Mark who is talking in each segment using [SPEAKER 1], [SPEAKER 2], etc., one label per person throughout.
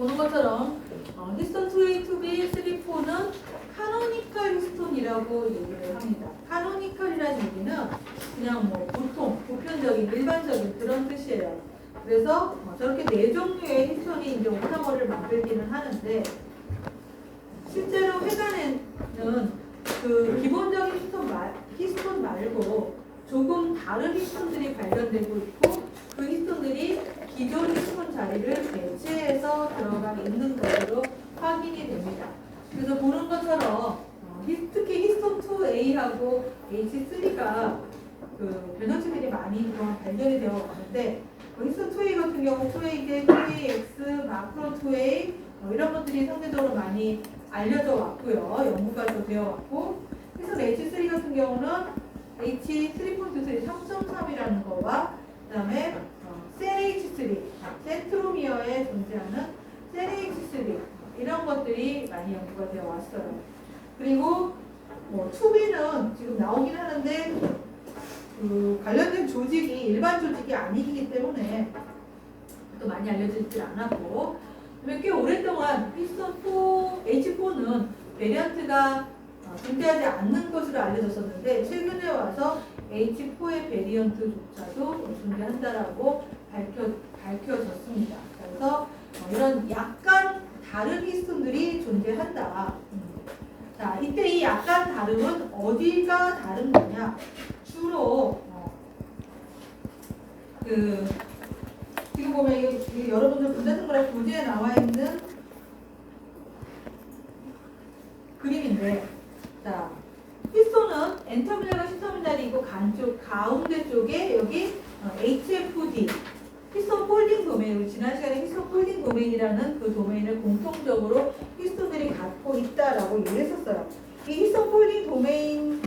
[SPEAKER 1] 보는 것처럼 히스톤 2A, 2B, 3, 4는 카노니컬 히스톤이라고 얘기를 합니다. 카노니컬이라는 얘기는 그냥 뭐 보통, 보편적인, 일반적인 그런 뜻이에요. 그래서 저렇게 네 종류의 히스톤이 이제 옥타머를 만들기는 하는데 실제로 회관에는 그 기본적인 히스톤 말고 조금 다른 히스톤들이 발견되고 있고 그 히스톤들이 기존 히스톤 자리를 대체해서 들어가 있는 것으로 확인이 됩니다. 그래서 보는 것처럼 특히 히스톤 2A하고 H3가 그 변형체들이 많이 그동안 발견이 되어 왔는데 히스톤 2A 같은 경우 2AZ, 2AX, 마크로 2A 이런 것들이 상대적으로 많이 알려져 왔고요. 연구가 또 되어 왔고 히스톤 H3 같은 경우는 H3.23 3.3이라는 거와 그 다음에 CNH3 센트로미어에 존재하는 CNH3 이런 것들이 많이 연구가 되어 왔어요. 그리고 2B는 지금 나오긴 하는데 그 관련된 조직이 일반 조직이 아니기 때문에 또 많이 알려지질 않았고 꽤 오랫동안 히스톤 4, H4는 베리언트가 존재하지 않는 것으로 알려졌었는데 최근에 와서 H4의 베리언트조차도 존재한다라고 밝혀졌습니다. 그래서 이런 약간 다른 히스톤들이 존재한다. 자, 이때 이 약간 다름은 어디가 다른 거냐? 주로 지금 보면 이게 여러분들 분자생물학 교재에 나와 있는 그림인데, 자, 히스톤은 엔터미널과 시터미널이 있고 가운데 쪽에 여기 HFD 히스톤 폴딩 도메인, 지난 시간에 히스톤 폴딩 도메인이라는 그 도메인을 공통적으로 히스톤들이 갖고 있다라고 얘기를 했었어요. 이 히스톤 폴딩 도메인은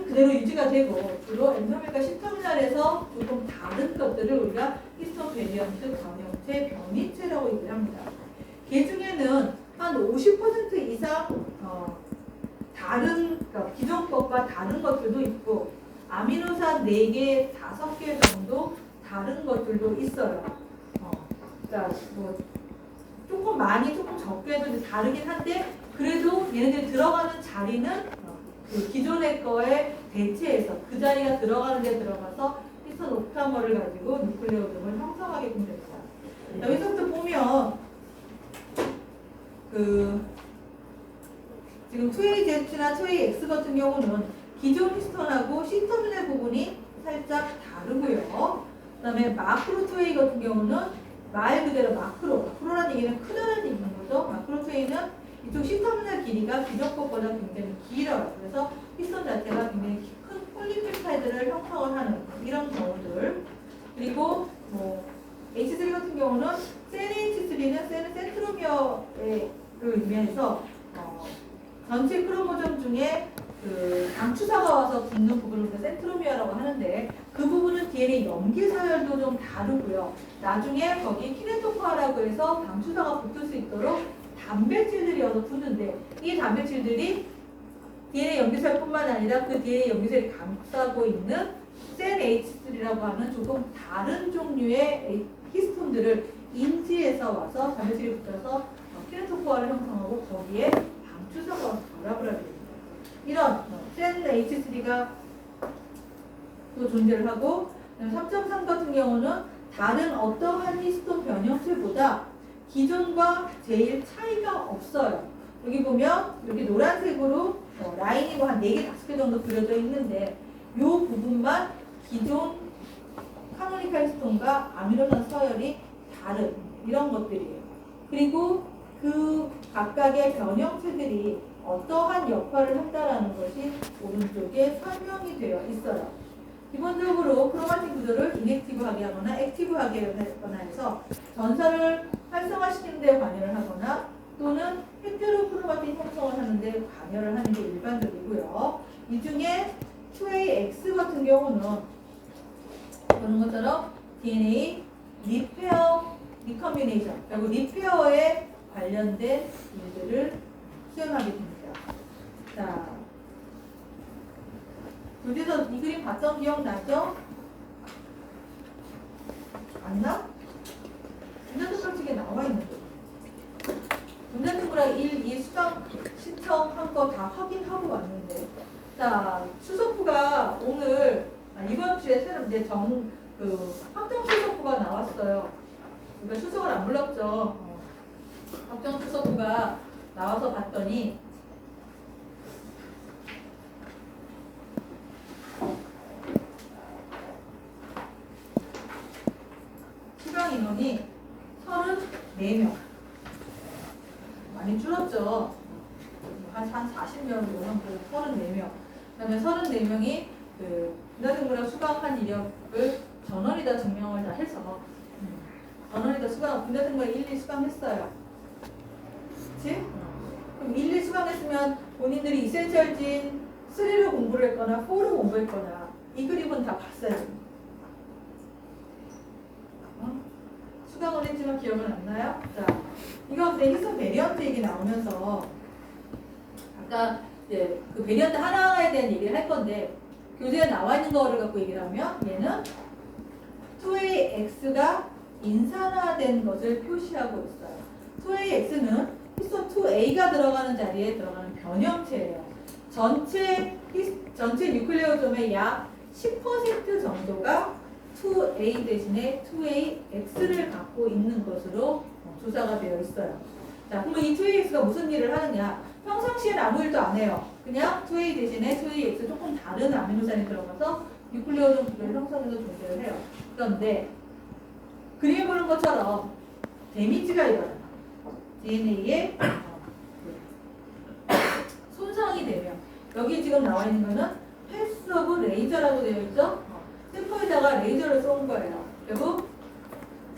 [SPEAKER 1] 그대로 유지가 되고 주로 엔터미널과 시터미널에서 조금 다른 것들을 우리가 히스톤 베리언트 변형체, 변이체라고 얘기를 합니다. 개 중에는 한 50% 이상 다른, 그러니까 기존 것과 다른 것들도 있고 아미노산 4개, 5개 정도 다른 것들도 있어요. 그러니까 조금 많이, 조금 적게도 다르긴 한데 그래도 얘네들이 들어가는 자리는 그 기존의 거에 대체해서 그 자리가 들어가는 데 들어가서 히스톤 옥타머를 가지고 뉴클레오즘을 형성하게 됩니다. 여기서부터 보면 지금 2AZ나 2AX 같은 경우는 기존 히스톤하고 시터미널 부분이 살짝 다르고요. 그 다음에 마크로 2A 같은 경우는 말 그대로 마크로라는 얘기는 크다는 얘기인 거죠. 마크로 2A는 이쪽 시터미널 길이가 기존 것보다 굉장히 길어요. 그래서 히스톤 자체가 굉장히 큰 폴리펩타이드를 형성을 하는 이런 경우들. 그리고 H3 같은 경우는 CNH3는 센트로미어를 의미해서 전체 크로모점 중에 그 당추사가 와서 붙는 부분을 센트로미어라고 하는데 그 부분은 DNA 염기 서열도 좀 다르고요. 나중에 거기 키네토코아라고 해서 당추사가 붙을 수 있도록 단백질들이 와서 붙는데 이 단백질들이 DNA 염기서뿐만 아니라 그 DNA 염기서를 감싸고 있는 CNH3라고 하는 조금 다른 종류의 히스톤들을 인지해서 와서 단백질이 붙어서 키네토코아를 형성하고 거기에 당추사가 와서 결합을 하게 됩니다. 이런 CNH3가 또 존재를 하고 3.3 같은 경우는 다른 어떠한 히스톤 변형체보다 기존과 제일 차이가 없어요. 여기 보면 여기 노란색으로 라인이 한 4개, 5개 정도 그려져 있는데 이 부분만 기존 카노니컬 히스톤과 아미노산 서열이 다른 이런 것들이에요. 그리고 그 각각의 변형체들이 어떠한 역할을 한다라는 것이 오른쪽에 설명이 되어 있어요. 기본적으로 크로마틴 구조를 인액티브하게 하거나 액티브하게 하거나 해서 전사를 활성화시키는 데 관여를 하거나 또는 헤테로크로마틴 형성을 하는 데 관여를 하는 게 일반적이고요. 이 중에 2AX 같은 경우는 보는 것처럼 DNA 리페어 리커뮤네이션 그리고 리페어에 관련된 일들을 수행하게 됩니다. 자, 교재에서 이 그림 봤던 기억나죠? 안 나? 분자생물학책에 나와 있는 거. 인더그램 1, 2 수강 신청한 거 다 확인하고 왔는데. 자, 추석부가 오늘, 이번 주에 새로 이제 확정 추석부가 나왔어요. 그러니까 추석을 안 불렀죠. 확정 추석부가 나와서 봤더니, 수강 인원이 34명. 많이 줄었죠. 한 40명 정도, 34명. 그 다음에 34명이 인하등급이랑 수강한 이력을 전원이 다 증명을 다 해서 전원이 다 수강, 인하등급 1, 2 수강했어요. 그치? 그럼 1, 2 수강했으면 본인들이 이센셜진 3로 공부를 했거나 4로 공부했거나 이 그림은 다 봤어야 됩니다. 수강을 했지만 기억은 안 나요? 자, 이거 내 희소 베리언트 얘기 나오면서 아까 이제 그 베리언트 하나하나에 대한 얘기를 할 건데 교재에 나와 있는 거를 갖고 얘기를 하면 얘는 2AX가 인산화된 것을 표시하고 있어요. 2AX는 히스톤 2A가 들어가는 자리에 들어가는 변형체예요. 전체 뉴클레오점의 약 10% 정도가 2A 대신에 2AX를 갖고 있는 것으로 조사가 되어 있어요. 자, 그럼 이 2AX가 무슨 일을 하느냐? 평상시에는 아무 일도 안 해요. 그냥 2A 대신에 2AX 조금 다른 아미노산이 들어가서 뉴클레오점 구조를 형성해서 존재를 해요. 그런데 그림에 보는 것처럼 데미지가 일어나요. DNA에 손상이 되면 여기 지금 나와 있는 거는 패스 오브 레이저라고 되어 있죠? 샘플에다가 레이저를 쏜 거예요. 결국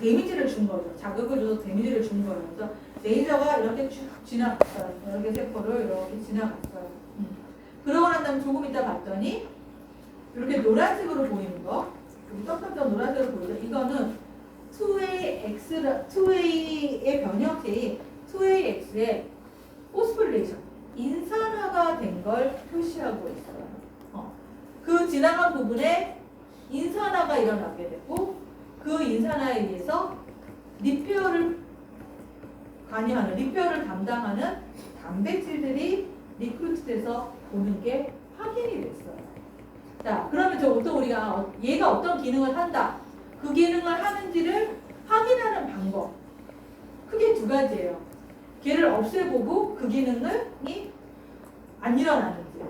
[SPEAKER 1] 데미지를 준 거죠. 자극을 줘서 데미지를 준 거예요. 그래서 레이저가 이렇게 쭉 지나갔어요. 여러 세포를 이렇게 지나갔어요. 그러고 난 다음에 조금 이따 봤더니 이렇게 노란색으로 보이는 거, 깜깜깜 노란색으로 보이죠. 이거는 2A의 변형체인 2AX의 포스포리레이션, 인산화가 된 걸 표시하고 있어요. 그 지나간 부분에 인산화가 일어나게 되고 그 인산화에 의해서 리페어를 관여하는, 리페어를 담당하는 단백질들이 리크루트돼서 보는 게 확인이 됐어요. 자, 그러면 보통 우리가 얘가 어떤 기능을 한다, 그 기능을 하는지를 확인하는 방법 크게 두 가지예요. 걔를 없애보고 그 기능이 안 일어나는지,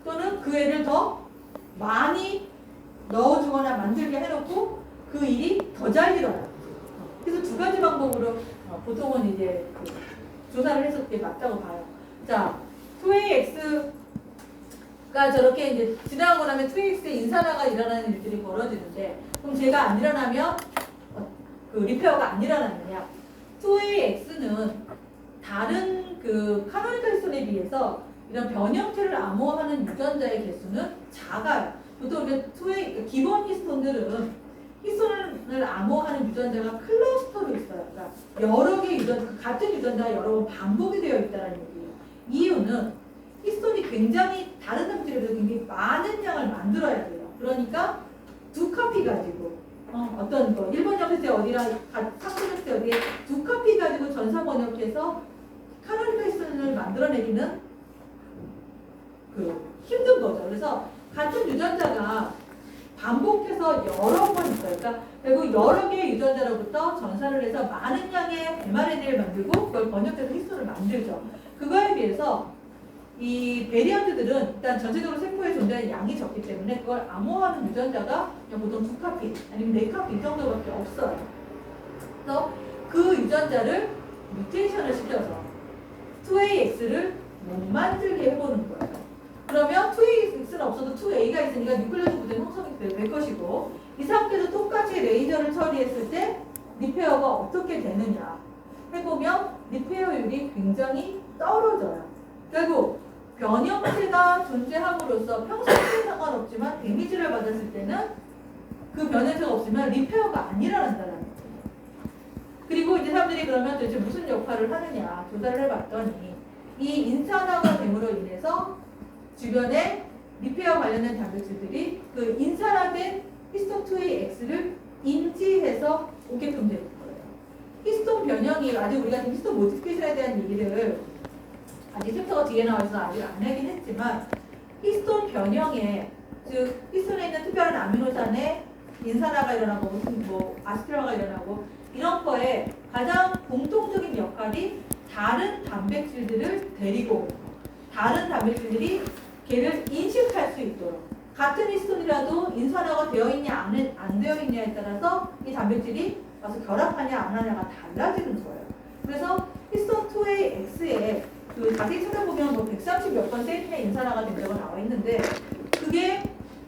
[SPEAKER 1] 또는 그 애를 더 많이 넣어주거나 만들게 해놓고 그 일이 더 잘 일어나요. 그래서 두 가지 방법으로 보통은 이제 조사를 해서 그게 맞다고 봐요. 자, 2AX가 저렇게 이제 지나가고 나면 2AX의 인산화가 일어나는 일들이 벌어지는데, 그럼 제가 안 일어나면 그 리페어가 안 일어나느냐? 2AX는 다른 그 카노니컬 히스톤에 비해서 이런 변형체를 암호하는 유전자의 개수는 작아요. 보통 우리가 기본 히스톤들은 히스톤을 암호하는 유전자가 클러스터로 있어요. 그러니까 여러 개의 유전자, 같은 유전자가 여러 번 반복이 되어 있다는 얘기예요. 이유는 히스톤이 굉장히 다른 단백질에 비해서 굉장히 많은 양을 만들어야 돼요. 그러니까 두 카피 가지고 어떤 거 1번 역할때 어디랑 3번 역할때 어디에 두 카피 가지고 전사 번역해서 카노니컬 히스톤을 만들어내기는 힘든 거죠. 그래서 같은 유전자가 반복해서 여러 번 있어요. 그러니까 결국 여러 개의 유전자로부터 전사를 해서 많은 양의 mRNA를 만들고 그걸 번역해서 히스톤을 만들죠. 그거에 비해서 이 베리언트들은 일단 전체적으로 세포에 존재하는 양이 적기 때문에 그걸 암호하는 유전자가 그냥 보통 2카피 아니면 4카피 이 정도밖에 없어요. 그래서 그 유전자를 뮤테이션을 시켜서 2AX를 못 만들게 해보는 거예요. 그러면 2AX는 없어도 2A가 있으니까 뉴클레오점 구조는 형성이 될 것이고, 이 상태도 똑같이 레이저를 처리했을 때 리페어가 어떻게 되느냐 해보면 리페어율이 굉장히 떨어져요. 결국 변형체가 존재함으로써 평소에 상관없지만 데미지를 받았을 때는 그 변형체가 없으면 리페어가 안 일어난다는 거예요. 그리고 이제 사람들이 그러면 도대체 무슨 역할을 하느냐 조사를 해봤더니, 이 인산화가 됨으로 인해서 주변에 리페어 관련된 단백질들이 그 인산화된 히스톤 2AX를 인지해서 오게끔 되는 거예요. 히스톤 변형이 아직 우리가 지금 히스톤 모디피케이션에 대한 얘기를 아직 챕터가 뒤에 나와서 아직 안 하긴 했지만 히스톤 변형에 즉 히스톤에 있는 특별한 아미노산에 인산화가 일어나고 무슨 뭐 아스피라가 일어나고 이런 거에 가장 공통적인 역할이 다른 단백질들을 데리고 오는 거. 다른 단백질들이 걔를 인식할 수 있도록 같은 히스톤이라도 인산화가 되어 있냐 안 되어 있냐에 따라서 이 단백질이 와서 결합하냐 안 하냐가 달라지는 거예요. 그래서 히스톤 2AX에 그 자세히 찾아보면 뭐 130몇 번 세인의 인산화가 된다고 나와 있는데 그게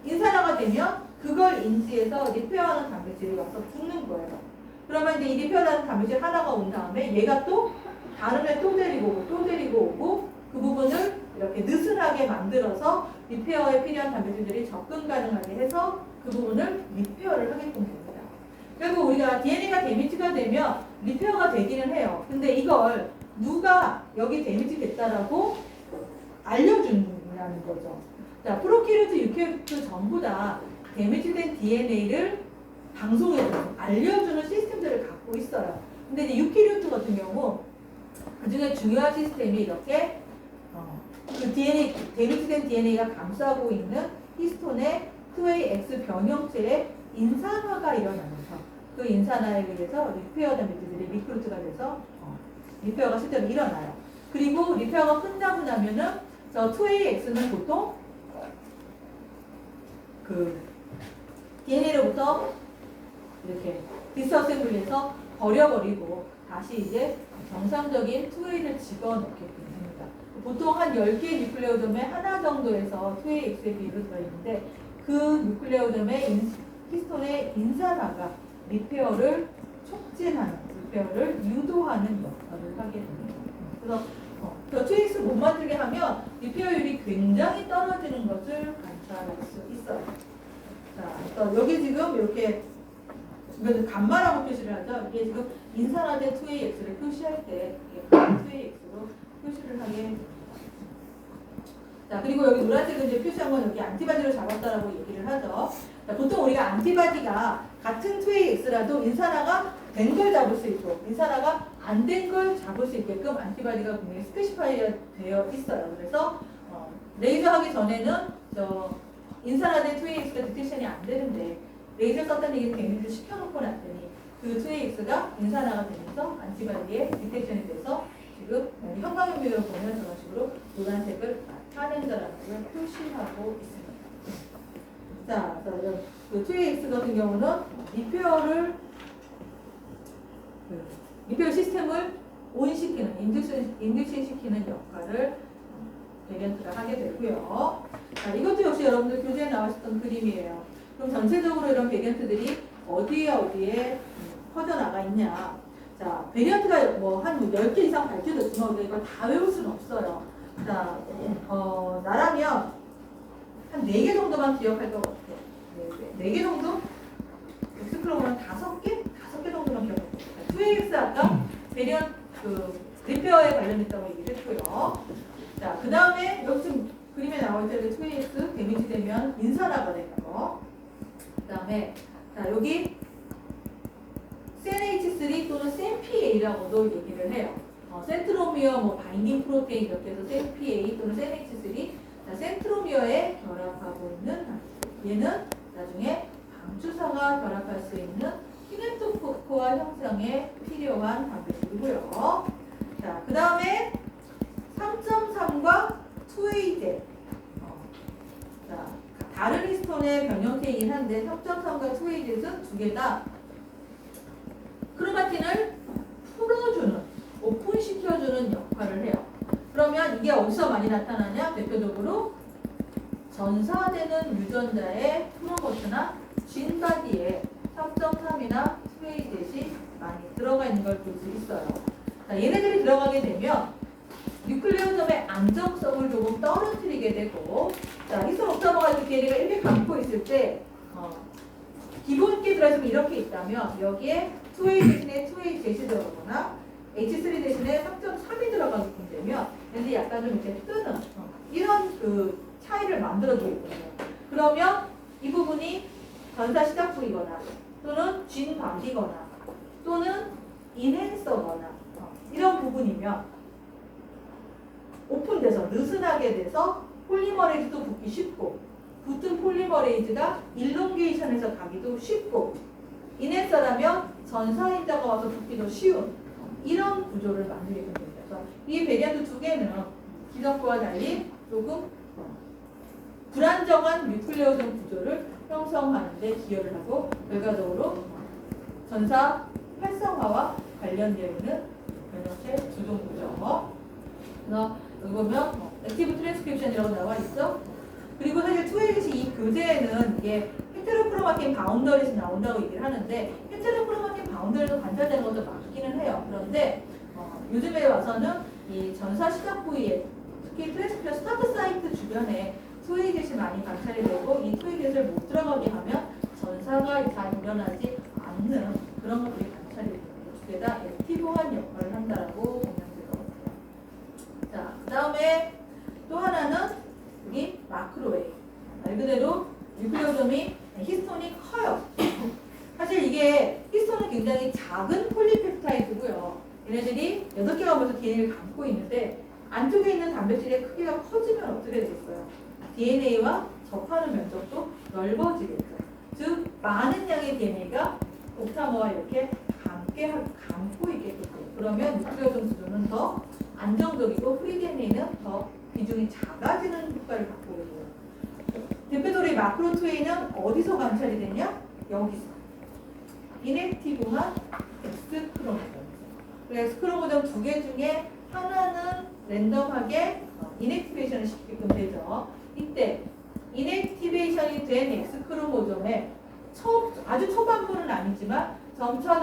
[SPEAKER 1] 인산화가 되면 그걸 인지해서 리페어하는 단백질이 와서 붙는 거예요. 그러면 이제 이 리페어하는 단백질 하나가 온 다음에 얘가 또 다른 애 또 데리고 오고 또 데리고 오고 그 부분을 이렇게 느슨하게 만들어서 리페어에 필요한 단백질들이 접근 가능하게 해서 그 부분을 리페어를 하게끔 됩니다. 결국 우리가 DNA가 데미지가 되면 리페어가 되기는 해요. 근데 이걸 누가 여기 데미지 됐다라고 알려준다는 거죠. 자, 프로캐리오트, 유캐리오트 전부 다 데미지된 DNA를 방송해서 알려주는 시스템들을 갖고 있어요. 근데 이제 유캐리오트 같은 경우 그 중에 중요한 시스템이 이렇게 그 DNA, 데미지된 DNA가 감싸고 있는 히스톤의 2AX 변형체의 인산화가 일어나면서 그 인산화에 의해서 리페어 단백질들이 리크루트가 돼서 리페어가 실제로 일어나요. 그리고 리페어가 끝나고 나면은 저 2AX는 보통 그 DNA로부터 이렇게 디스어셈블리해서 버려버리고 다시 이제 정상적인 2A를 집어넣게끔 됩니다. 보통 한 10개의 뉴클레오점에 하나 정도에서 2AX의 비율을 들어있는데 그 뉴클레오점의 히스톤의 인산화가 리페어를 촉진하는, 리페어를 유도하는 역할을 하게 됩니다. 그래서 저 2AX 못 만들게 하면 리페어율이 굉장히 떨어지는 것을 관찰할 수 있어요. 자, 여기 지금 이렇게 간마라고 표시를 하죠. 이게 지금 인산화된 2AX를 표시할 때 이게 2AX로 표시를 하게 됩니다. 자, 그리고 여기 노란색은 이제 표시한 건 여기 안티바디로 잡았다라고 얘기를 하죠. 자, 보통 우리가 안티바디가 같은 2AX라도 인산화가 된 걸 잡을 수 있고 인산화가 안 된 걸 잡을 수 있게끔 안티바디가 굉장히 스페시파이 되어 있어요. 그래서 레이저 하기 전에는 저 인산화된 2AX가 디텍션이 안 되는데 레이저 썼다는 얘기는 데미지를 시켜놓고 났더니 그 2AX가 인산화가 되면서 안티바디에 디텍션이 돼서 지금 형광염료를 보면 저런 식으로 노란색을 나타낸다라는 걸 표시하고 있습니다. 자, 그 2AX 같은 경우는 리페어 시스템을 온시키는, 인듀션 시키는 역할을 베리언트가 하게 되고요. 자, 이것도 역시 여러분들 교재에 나왔었던 그림이에요. 그럼 전체적으로 이런 베리언트들이 어디에 퍼져나가 있냐. 자, 베리언트가 뭐 한 10개 이상 밝혀졌지만 우리가 이걸 다 외울 수는 없어요. 자, 나라면 한 4개 정도만 기억할 것 같아요. 4개 정도? 엑스클로버는 5개? 5개 정도만 기억할 것 같아요. 2AX 아까 베리언트 리페어에 관련됐다고 얘기를 했고요. 자, 그 다음에 여기 지금 그림에 나와 있는 2AX 데미지 되면 인산화가 되는 거. 그 다음에 자, 여기 CNH3 또는 CNPA라고도 얘기를 해요. 센트로미어, 뭐 바인딩 프로테인 이렇게 해서 CNPA 또는 CNH3. 자, 센트로미어에 결합하고 있는 얘는 나중에 방주사가 결합할 수 있는 키네토코어 형성에 필요한 단백질이고요. 자, 그 다음에 3.3과 2AZ. 자, 다른 히스톤의 변형체이긴 한데 3.3과 2AZ는 두 개 다 크로마틴을 풀어주는, 오픈시켜주는 역할을 해요. 그러면 이게 어디서 많이 나타나냐? 대표적으로 전사되는 유전자의 프로모트나 진바디에 3.3이나 2AZ이 많이 들어가 있는 걸 볼 수 있어요. 자, 얘네들이 들어가게 되면 뉴클레오점의 안정성을 조금 떨어뜨리게 되고, 자, 히스톤 옥타버가 이렇게 DNA가 이렇게 감고 있을 때 기본 게 들어있으면 이렇게 있다면 여기에 2A 대신에 2AZ이 들어가거나 H3 대신에 3.3이 들어가게끔 되면 얘들이 약간 좀 이렇게 뜨는 이런 그 차이를 만들어주고 있거든요. 그러면 이 부분이 전사 시작부이거나 또는 진 방기거나 또는 인핸서거나 이런 부분이면 오픈돼서 느슨하게 돼서 폴리머레이즈도 붙기 쉽고 붙은 폴리머레이즈가 일롱게이션에서 가기도 쉽고 인핸서라면 전사인자가 와서 붙기도 쉬운 이런 구조를 만들게 됩니다. 그래서 이 베리안트 두 개는 기존 거와 달리 조금 불안정한 뉴클레오존 구조를 형성하는 데 기여를 하고 결과적으로 전사 활성화와 관련되어 있는 변형체 두 종류죠. 그래서 여기 보면 액티브 트랜스크립션이라고 나와 있죠. 그리고 사실 2AGC 이 교재에는 이게 헤테로크로마틴 바운더리에서 나온다고 얘기를 하는데 헤테로크로마틴 바운더리에서 관찰되는 것도 맞기는 해요. 그런데 요즘에 와서는 이 전사 시작 부위에 특히 트랜스크립션 스타트 사이트 주변에 2AGC 많이 관찰이 되고 이 2AGC를 못 들어가게 하면 전사가 잘 일어나지 않는 그런 것들이 관찰이 됩니다. 두 개 다 액티브한 역할을 한다라고 보면 될 것 같아요. 자, 그 다음에 또 하나는 여기 마크로웨이. 말 그대로 뉴클레오점이 히스톤이 커요. 사실 이게 히스톤은 굉장히 작은 폴리펩타이드고요. 얘네들이 8개가 모여서 DNA를 감고 있는데 안쪽에 있는 단백질의 크기가 커지면 어떻게 되겠어요? DNA와 접하는 면적도 넓어지겠죠. 즉 많은 양의 DNA가 옥타머와 이렇게 감고 있겠죠. 그러면 뉴클레오점 구조는 더 안정적이고 프리 DNA는 더 비중이 작아지는 효과를 갖고 있고요. 대표적으로 마크로 2A는 어디서 관찰이 되냐? 여기서. 인액티브한 X 크로모점. X 크로모점 두 개 중에 하나는 랜덤하게 인액티베이션을 시키게끔 되죠. 이때 인액티베이션이 된 X 크로모점에 아주 초반부는 아니지만 점차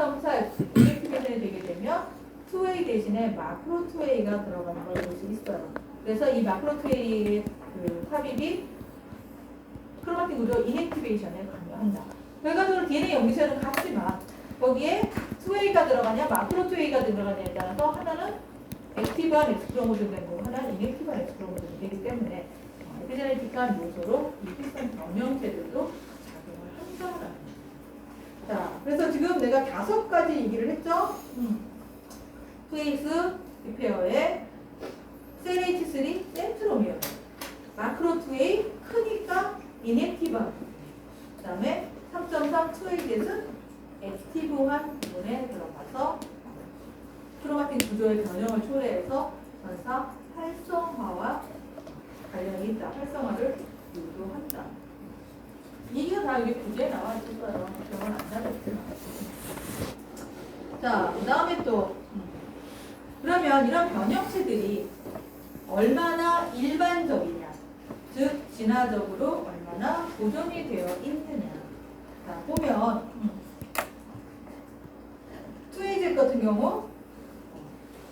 [SPEAKER 1] 인액티베이션이 되게 되면 2A 대신에 마크로 2A가 들어가는 걸 볼 수 있어요. 그래서 이 마크로 2A의 그 삽입이 크로마틴 구조 인액티베이션에 관여한다. 결과적으로 DNA 연기체는 같지만 거기에 2A가 들어가냐 마크로 2A가 들어가냐에 따라서 하나는 액티브한 X 크로모존이 되고 하나는 인액티브한 X 크로모존이 되기 때문에 에피제네틱한 요소로 이 히스톤 변형체들도 작용을 한다는. 자, 그래서 지금 내가 5가지 얘기를 했죠. 2AX 리페어의 셀 H3 센트로미어, 마크로 2A 크니까 인액티브한, 그 다음에 3.3 2AZ은 액티브한 부분에 들어가서 크로마틴 구조의 변형을 초래해서 전사 활성화와 관련이 있다. 활성화를 유도한다. 이게 다 여기 구제에 나와 있을 거예요. 병원 안 다녔지만. 자, 그 다음에 또 그러면 이런 변형체들이 얼마나 일반적이냐, 즉 진화적으로 얼마나 보존이 되어 있느냐. 자, 보면 2AZ 같은 경우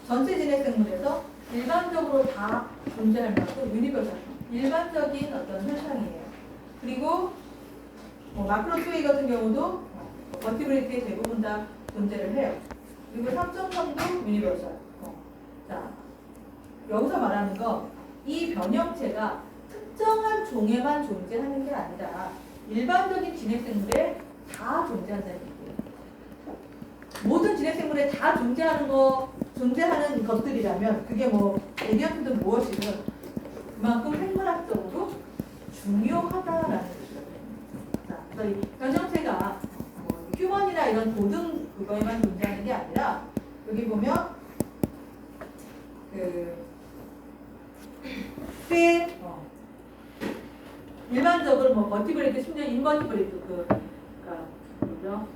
[SPEAKER 1] 전체 진핵 생물에서 일반적으로 다 존재할 만큼 유니버설, 일반적인 어떤 현상이에요. 그리고 마크로 2A 같은 경우도 버티브리티의 대부분 다 존재를 해요. 그리고 3.3도 유니버설. 자, 여기서 말하는 건 이 변형체가 특정한 종에만 존재하는 게 아니라 일반적인 진핵생물에 다 존재한다는 얘기예요. 모든 진핵생물에 다 존재하는 것들이라면 그게 뭐 에디언트든 무엇이든 그만큼 생물학적으로 중요하다라는 뜻이거든요. 자, 그래서 이 변형체가 휴먼이나 이런 고등 그거에만 존재하는 게 아니라 여기 보면 꽤 일반적으로 뭐 버티브레이트 심지어 인버티브레이트 그죠?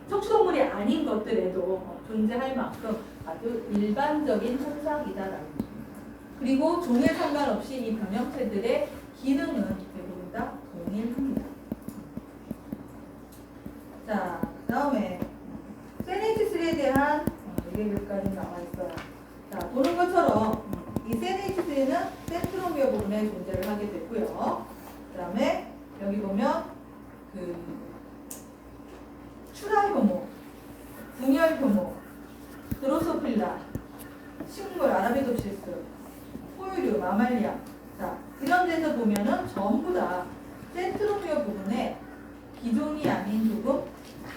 [SPEAKER 1] 척추동물이 아닌 것들에도 존재할 만큼 아주 일반적인 현상이다라는 겁니다. 그리고 종에 상관없이 이 변형체들의 기능은 대부분 다 동일합니다. 자, 그 다음에 세네이티스에 대한 얘기까지 나와 있어요. 자, 보는 것처럼 이 세네이티스는 센트로미어 부분에 존재를 하게 되고요. 그 다음에 여기 보면 추라효모, 등열효모, 드로소필라, 식물, 아라비도시스, 포유류, 마말리아. 자, 이런 데서 보면은 전부 다 센트로미어 부분에 기존이 아닌 조금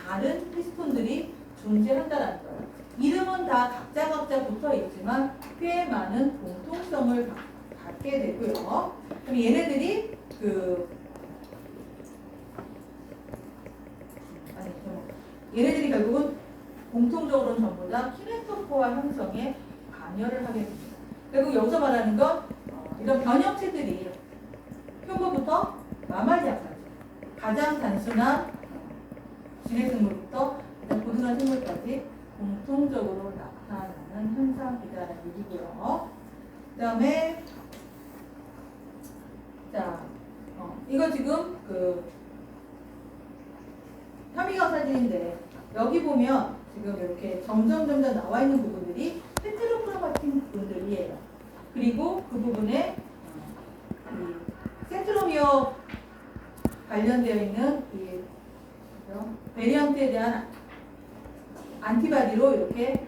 [SPEAKER 1] 다른 히스톤들이 존재한다라는 거예요. 이름은 다 각자 붙어 있지만 꽤 많은 공통성을 갖게 되고요. 그럼 얘네들이 얘네들이 결국은 공통적으로는 전부 다 키네토코어 형성에 관여를 하게 됩니다. 결국 여기서 말하는 건 이런 변형체들이 표모부터 마말리아까지 가장 단순한 진해생물부터 가장 고등한 생물까지 공통적으로 나타나는 현상이다라는 얘기고요. 그 다음에 이거 지금 현미경 사진인데 여기 보면 지금 이렇게 점점 나와 있는 부분들이 헤테로크로마틴 부분들이에요. 그리고 그 부분에 센트로미어 관련되어 있는 이 베리언트에 대한 안티바디로 이렇게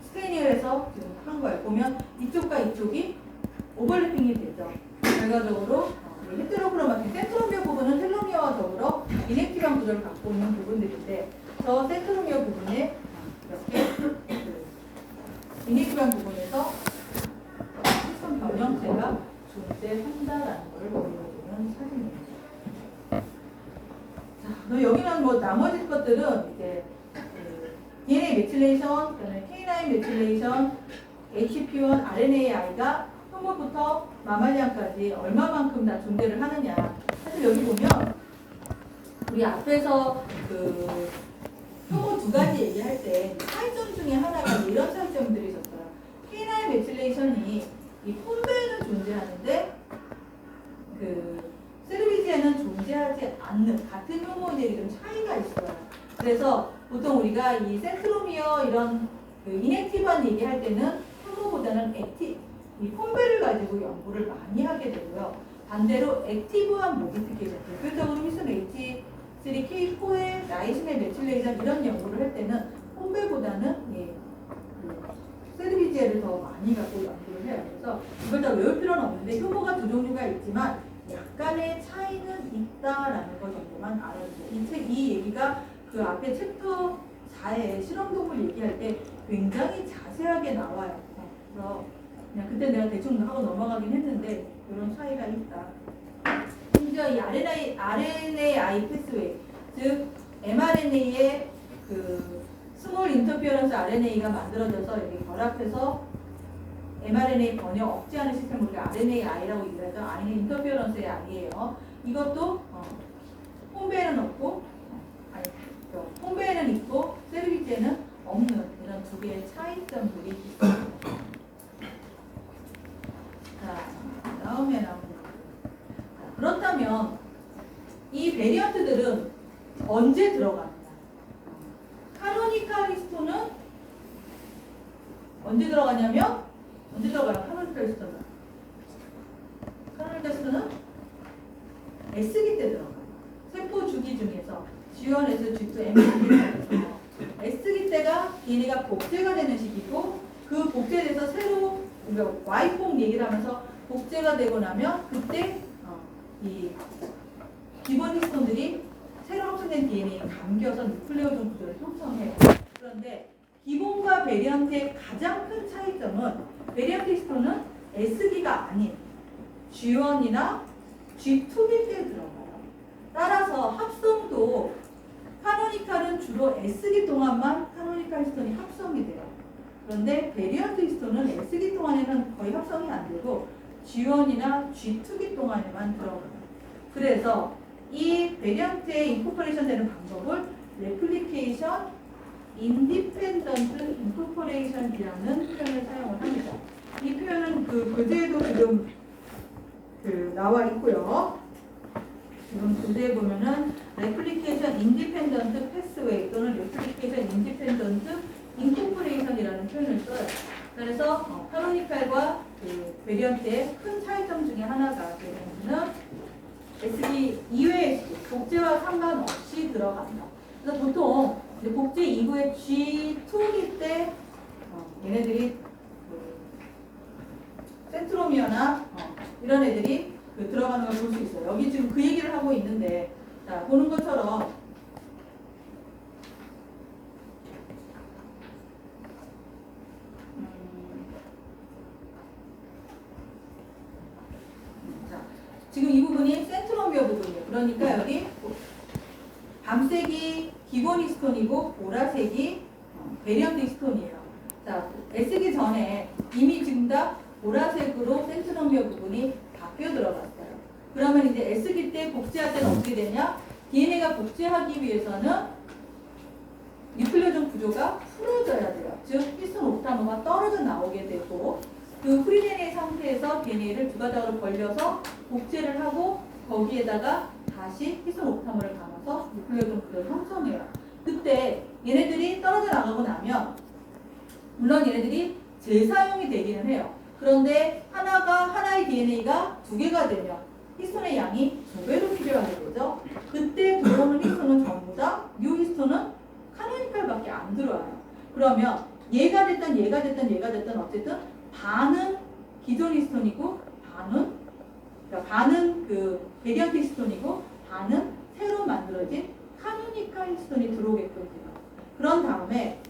[SPEAKER 1] 스테이닝을 해서 지금 한 거예요. 보면 이쪽과 이쪽이 오버래핑이 되죠. 결과적으로 헤테로크로마틴 센트로미어 부분은 텔로미어와 더불어 이넥티브한 구조를 갖고 있는 부분들인데 저 센트로미어 부분에 이렇게 이넥티브한 부분에서 시선 변형체가 존재한다라는 걸 보여주는 사진입니다. 자, 여기는 뭐 나머지 것들은 이제 DNA 메틸레이션, 그다음에 K9 메틸레이션, HP1, RNAI가 표모부터 마말리안까지 얼마만큼 다 존재를 하느냐. 사실 여기 보면 우리 앞에서 표모 두 가지 얘기할 때 차이점 중에 하나가 이런 차이점들이 있었어요. K9 메틸레이션이 이 폼베에는 존재하는데 세르비지에는 존재하지 않는 같은 효모들이 좀 차이가 있어요. 그래서 보통 우리가 이 센트로미어 이런 이넥티브한 얘기할 때는 효모보다는 이 폼베를 가지고 연구를 많이 하게 되고요. 반대로 액티브한 모디피케이션, 대표적으로 히스톤 H3K4의 라이신의 메틸레이션 이런 연구를 할 때는 폼베보다는 세르비지에를 더 많이 갖고 연구를 해요. 그래서 이걸 다 외울 필요는 없는데 효모가 두 종류가 있지만 약간의 차이는 있다라는 것 정도만 알아주세요. 이 얘기가 그 앞에 챕터 4의 실험동물 얘기할 때 굉장히 자세하게 나와요. 그래서 그냥 그때 내가 대충 하고 넘어가긴 했는데 이런 차이가 있다. 심지어 이 RNAi 패스웨이, 즉 mRNA의 스몰 인터피어런스 RNA가 만들어져서 여기 결합해서 mRNA 번역 억제하는 시스템을 우리가 RNAi라고 얘기하죠. RNA 인터피어런스의 I예요. 이것도 폼베에는 없고, 폼베에는 있고 세르비지에는 없는 이런 두 개의 차이점들이 있습니다. 자, 다음에 나옵니다. 그렇다면 이 베리언트들은 언제 들어갑니다? 카노니칼 히스톤은 언제 들어가냐면 언제 들어가요? 카노니칼 히스톤은 S기 때 들어가요. 세포 주기 중에서 G1에서 G2, MSG S기 때가 DNA가 복제가 되는 시기고 그 복제돼서 새로 Y폭 얘기를 하면서 복제가 되고 나면 그때 이 기본 히스톤들이 새로 합성된 DNA에 감겨서 누클레오존 구조를 형성해요. 그런데 기본과 베리언트의 가장 큰 차이점은 베리언트 히스톤은 S기가 아닌 G1이나 G2기 때 들어가요. 따라서 합성도 카노니칼은 주로 S기 동안만 카노니칼 히스톤이 합성이 돼요. 그런데 베리언트 히스톤은 S기 동안에는 거의 합성이 안 되고 G1이나 G2기 동안에만 들어가요. 그래서 이 베리언트에 인코퍼레이션 되는 방법을 레플리케이션 인디펜던트 인코퍼레이션이라는 표현을 사용을 합니다. 이 표현은 교재에도 지금 나와 있고요. 지금 교재에 보면은 레플리케이션 인디펜던트 패스웨이 또는 레플리케이션 인디펜던트 인코퍼레이션이라는 표현을 써요. 그래서 카노니칼과 베리언트의 큰 차이점 중에 하나가 되는 S기 이외의 복제와 상관없이 들어간다. 그래서 보통 복제 이후에 G2기 때 얘네들이 센트로미어나 이런 애들이 들어가는 걸 볼 수 있어요. 여기 지금 그 얘기를 하고 있는데 자, 보는 것처럼 지금 이 부분이 센트로미어 부분이에요. 그러니까 여기 밤색이 기본 히스톤이고 보라색이 베리언트 히스톤이에요. 자, 애쓰기 전에 이미 지금 다 보라색으로 센트로미어 부분이 바뀌어 들어갔어요. 그러면 이제 애쓰기 때 복제할 때는 어떻게 되냐? DNA가 복제하기 위해서는 뉴클레오존 구조가 풀어져야 돼요. 즉 히스톤 옥타머가 떨어져 나오게 되고 그 프리 DNA 상태에서 DNA를 두 가닥으로 벌려서 복제를 하고 거기에다가 다시 히스톤 옥타머를 담아서 뉴클레오존 구조를 형성해요. 그때 얘네들이 떨어져 나가고 나면 물론 얘네들이 재사용이 되기는 해요. 그런데 하나의 DNA가 두 개가 되면 히스톤의 양이 두 배로 필요하게 되죠. 그때 들어오는 히스톤은 전부 다 뉴 히스톤은 카노니칼밖에 안 들어와요. 그러면 얘가 됐든 어쨌든 반은 기존 히스톤이고 반은 그 베리언트 히스톤이고 반은 새로 만들어진 카노니칼 히스톤이 들어오게끔 돼요. 그런 다음에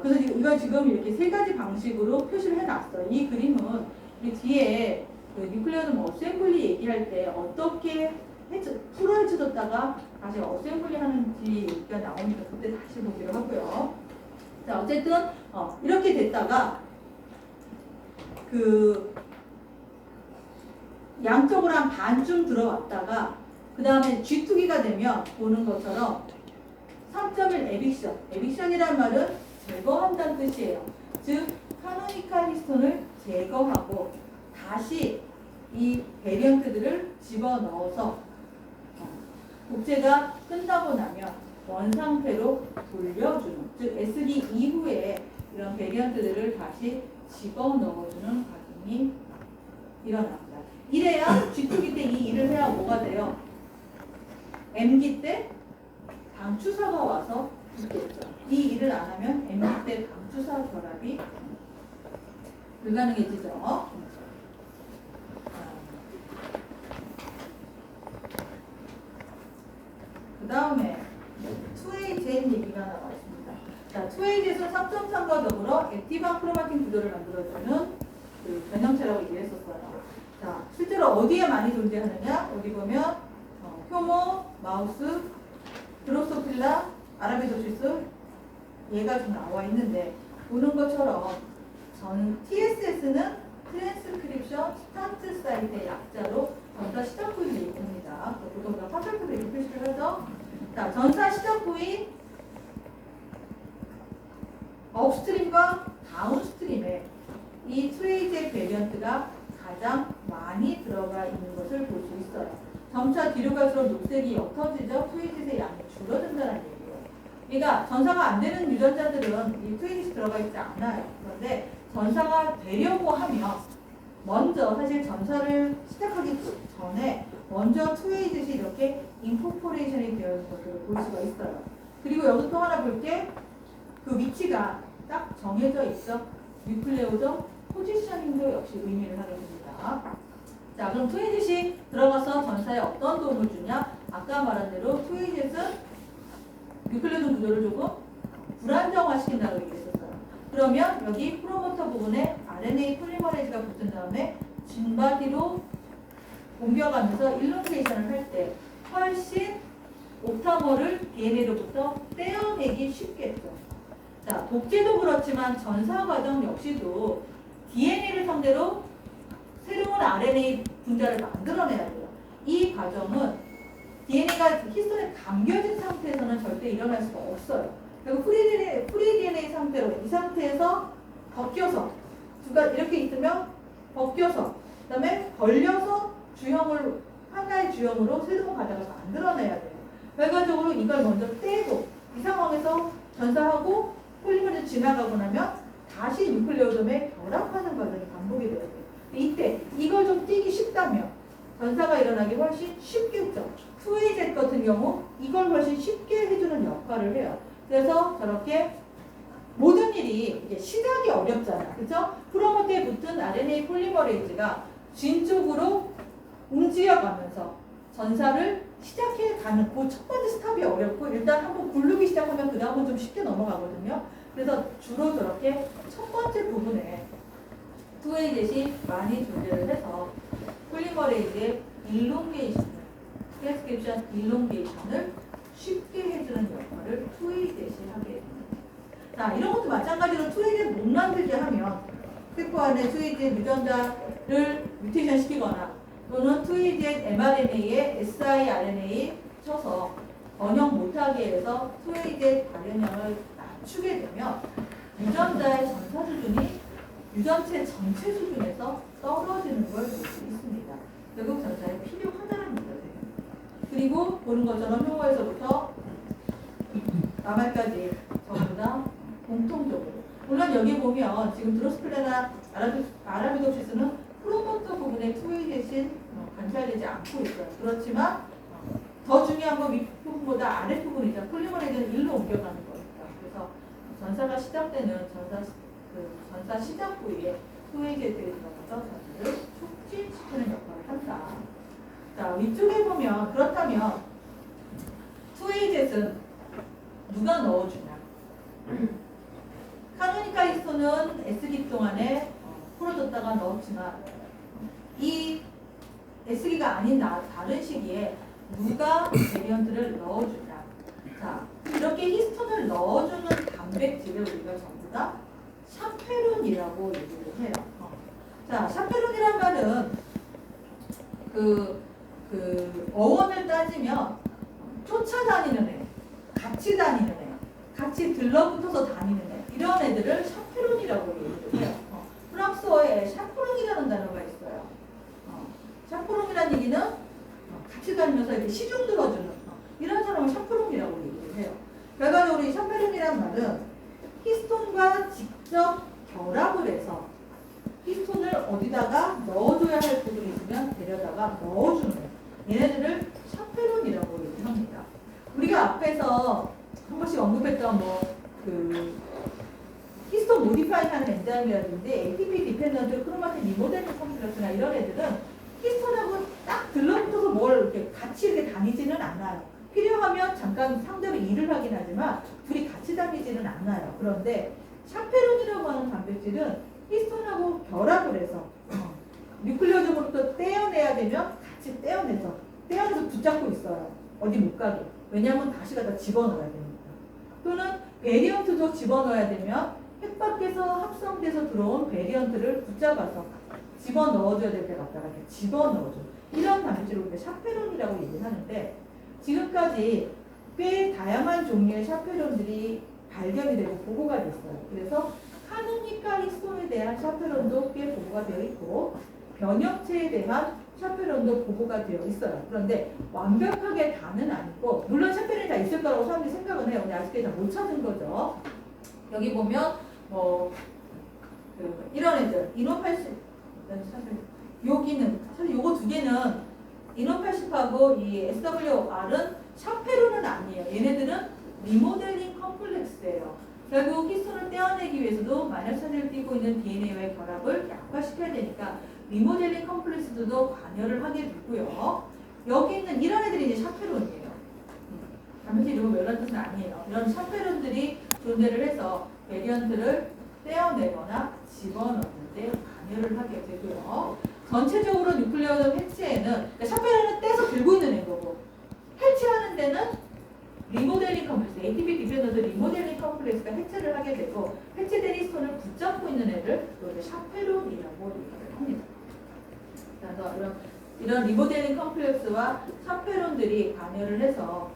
[SPEAKER 1] 그래서 이거 지금 이렇게 세 가지 방식으로 표시를 해놨어요. 이 그림은 우리 뒤에 그 뉴클레오존 어셈블리 얘기할 때 어떻게 풀어헤쳐졌다가 다시 어셈블리 하는지 얘기가 나오니까 그때 다시 보기로 하고요. 자, 어쨌든 이렇게 됐다가 그 양쪽으로 한 반쯤 들어왔다가 그 다음에 G2기가 되면 보는 것처럼 3.1 에빅션. 에빅션이란 말은 제거한다는 뜻이에요. 즉 카노니칼 히스톤을 제거하고 다시 이 베리언트들을 집어넣어서 복제가 끝나고 나면 원상태로 돌려주는, 즉 애쓰기 이후에 이런 베리언트들을 다시 집어넣어주는 과정이 일어납니다. 이래야 G2기 때 이 일을 해야 뭐가 돼요? M기 때 방추사가 와서 있겠죠. 이 일을 안 하면 M기 때 방추사 결합이 불가능해지죠. 그 다음에 2AZ 얘기가 나와 있습니다. 자, 2AZ는 3.3과 더불어 액티브한 크로마틴 구조를 만들어주는 그 변형체라고 얘기했었어요. 자, 실제로 어디에 많이 존재하느냐? 여기 보면 효모, 마우스, 드로소필라, 아라비도시스 얘가 좀 나와 있는데 보는 것처럼 TSS는 트랜스크립션 스타트 사이트의 약자로 전사 시작 부위를 얘기합니다. 보통 우리가 파설트로 이렇게 표시를 하죠. 자, 전사 시작 부위 업스트림과 다운스트림에 이 2AZ 베리언트가 가장 많이 들어가 있는 것을 볼 수 있어요. 점차 뒤로 갈수록 녹색이 옅어지죠. 2AZ의 양이 줄어든다는 얘기예요. 그러니까 전사가 안 되는 유전자들은 이 2AZ 들어가 있지 않아요. 그런데 전사가 되려고 하면 먼저 사실 전사를 시작하기 전에 먼저 2AZ이 이렇게 인코포레이션이 되어 있는 것을 볼 수가 있어요. 그리고 여기서 또 하나 볼 게 그 위치가 딱 정해져 있어. 뉴클레오존 포지셔닝도 역시 의미를 하게 됩니다. 자, 그럼 2AZ이 들어가서 전사에 어떤 도움을 주냐? 아까 말한 대로 2AZ는 뉴클레오존 구조를 조금 불안정화시킨다고 얘기했었어요. 그러면 여기 프로모터 부분에 RNA 폴리머레이즈가 붙은 다음에 진바디로 옮겨가면서 일론게이션을 할 때 훨씬 옥타머를 DNA로부터 떼어내기 쉽겠죠. 자, 복제도 그렇지만 전사 과정 역시도 DNA를 상대로 새로운 RNA 분자를 만들어내야 돼요. 이 과정은 DNA가 히스톤에 감겨진 상태에서는 절대 일어날 수가 없어요. 그리고 프리 DNA 상태로 이 상태에서 벗겨서 이렇게 있으면 벗겨서 그다음에 걸려서 하나의 주형으로 새로운 과정을 만들어내야 돼요. 결과적으로 이걸 먼저 떼고 이 상황에서 전사하고 폴리머를 지나가고 나면 다시 뉴클레오점에 결합하는 과정이 반복이 돼야 돼요. 이때 이걸 좀 띄기 쉽다면 전사가 일어나기 훨씬 쉽겠죠. 2AZ 같은 경우 이걸 훨씬 쉽게 해주는 역할을 해요. 그래서 저렇게 모든 일이 이게 시작이 어렵잖아. 그죠? 프로모트에 붙은 RNA 폴리머레이즈가 진 쪽으로 움직여가면서 전사를 시작해가는 그 첫 번째 스탑이 어렵고 일단 한번 굴르기 시작하면 그 다음은 좀 쉽게 넘어가거든요. 그래서 주로 저렇게 첫 번째 부분에 2AZ이 많이 존재를 해서 폴리머레이즈의 일롱게이션을, 트랜스크립션 일롱게이션을 쉽게 해주는 역할을 투웨이 대시 하게 됩니다. 자, 이런 것도 마찬가지로 투웨이를 못 만들게 하면 세포 안에 투웨이제 유전자를 뮤테이션 시키거나 또는 투웨이제 mRNA에 siRNA 쳐서 번역 못하게 해서 투웨이제 발현량을 낮추게 되면 유전자의 전사 수준이 유전체 전체 수준에서 떨어지는 걸 볼 수 있습니다. 결국 전사에 필요하다는 거죠. 그리고 보는 것처럼 흉어에서부터 나말까지 전부 다 공통적으로, 물론 여기 보면 지금 드로스플레나 아라비도시스는 프로모터 부분에 투웨이 대신 관찰되지 않고 있어요. 그렇지만 더 중요한 건 윗부분보다 아랫부분이죠. 폴리머레이즈는 일로 옮겨가는 거니까. 그래서 전사가 시작되는 전사 시작 부위에 투웨이 제들이 들어가서 전사를 촉진시키는 역할을 한다. 자, 위쪽에 보면 그렇다면 투웨이젯은 누가 넣어주냐? 카노니칼 히스톤은 S기 동안에 풀어줬다가 넣었지만 이 S기가 아닌 다른 시기에 누가 베리언트를 넣어주냐? 자, 이렇게 히스톤을 넣어주는 단백질을 우리가 전부 다 샤페론이라고 얘기를 해요. 자, 샤페론이란 말은 어원을 따지면 쫓아다니는 애, 같이 다니는 애, 같이 들러붙어서 다니는 애, 이런 애들을 샤페론이라고 얘기를 해요. 프랑스어에 샤프롱이라는 단어가 있어요. 샤프롱이라는 얘기는 같이 다니면서 이렇게 시중 들어주는 이런 사람을 샤프롱이라고 얘기를 해요. 결과적으로 이 샤페론이라는 말은 히스톤과 직접 결합을 해서 히스톤을 어디다가 넣어줘야 할 부분이 있으면 데려다가 넣어주는 얘네들을 샤페론이라고 얘기합니다. 우리가 앞에서 한 번씩 언급했던 히스톤 모디파이하는 엔자임이라든지 ATP 디펜던트 크로마틴 리모델링 컴플렉스나 이런 애들은 히스톤하고 딱 들러붙어서 뭘 이렇게 같이 이렇게 다니지는 않아요. 필요하면 잠깐 상대로 일을 하긴 하지만 둘이 같이 다니지는 않아요. 그런데 샤페론이라고 하는 단백질은 히스톤하고 결합을 해서 뉴클레오적으로부터 떼어내야 되면 같이 떼어내서 붙잡고 있어요. 어디 못 가게. 왜냐하면 다시 갖다 집어넣어야 됩니다. 또는 베리언트도 집어넣어야 되면 핵 밖에서 합성돼서 들어온 베리언트를 붙잡아서 집어넣어줘야 될 때 갖다가 이렇게 집어넣어줘. 이런 단백질을 우리가 샤페론이라고 얘기를 하는데 지금까지 꽤 다양한 종류의 샤페론들이 발견이 되고 보고가 됐어요. 그래서 카노니칼 히스톤에 대한 샤페론도 꽤 보고가 되어 있고 변형체에 대한 샤페론도 보고가 되어 있어요. 그런데 완벽하게 다는 아니고 물론 샤페론이 다 있을 거라고 사람들이 생각은 해요. 근데 아직까지 다 못 찾은 거죠. 여기 보면 이런 애들 이노80 여기는 사실 요거 두 개는 이노80하고 이 SWR은 샤페론은 아니에요. 얘네들은 리모델링 컴플렉스예요. 결국 히스톤을 떼어내기 위해서도 마이너스 차지를 띠고 있는 DNA와의 결합을 약화시켜야 되니까 리모델링 컴플렉스도 관여를 하게 되고요. 여기 있는 이런 애들이 이제 샤페론이에요. 단백질 이런 멸란 뜻은 아니에요. 이런 샤페론들이 존재를 해서 베리언트를 떼어내거나 집어넣는 데 관여를 하게 되고요. 전체적으로 뉴클레오적 해체에는 그러니까 샤페론은 떼서 들고 있는 애인 거고 해체하는 데는 리모델링 컴플렉스, ATP 디펜던트 리모델링 컴플렉스가 해체를 하게 되고 해체된 히스톤을 붙잡고 있는 애를 이렇게 샤페론이라고 얘기를 합니다. 그래서 이런 리모델링 컴플렉스와 샤페론들이 관여를 해서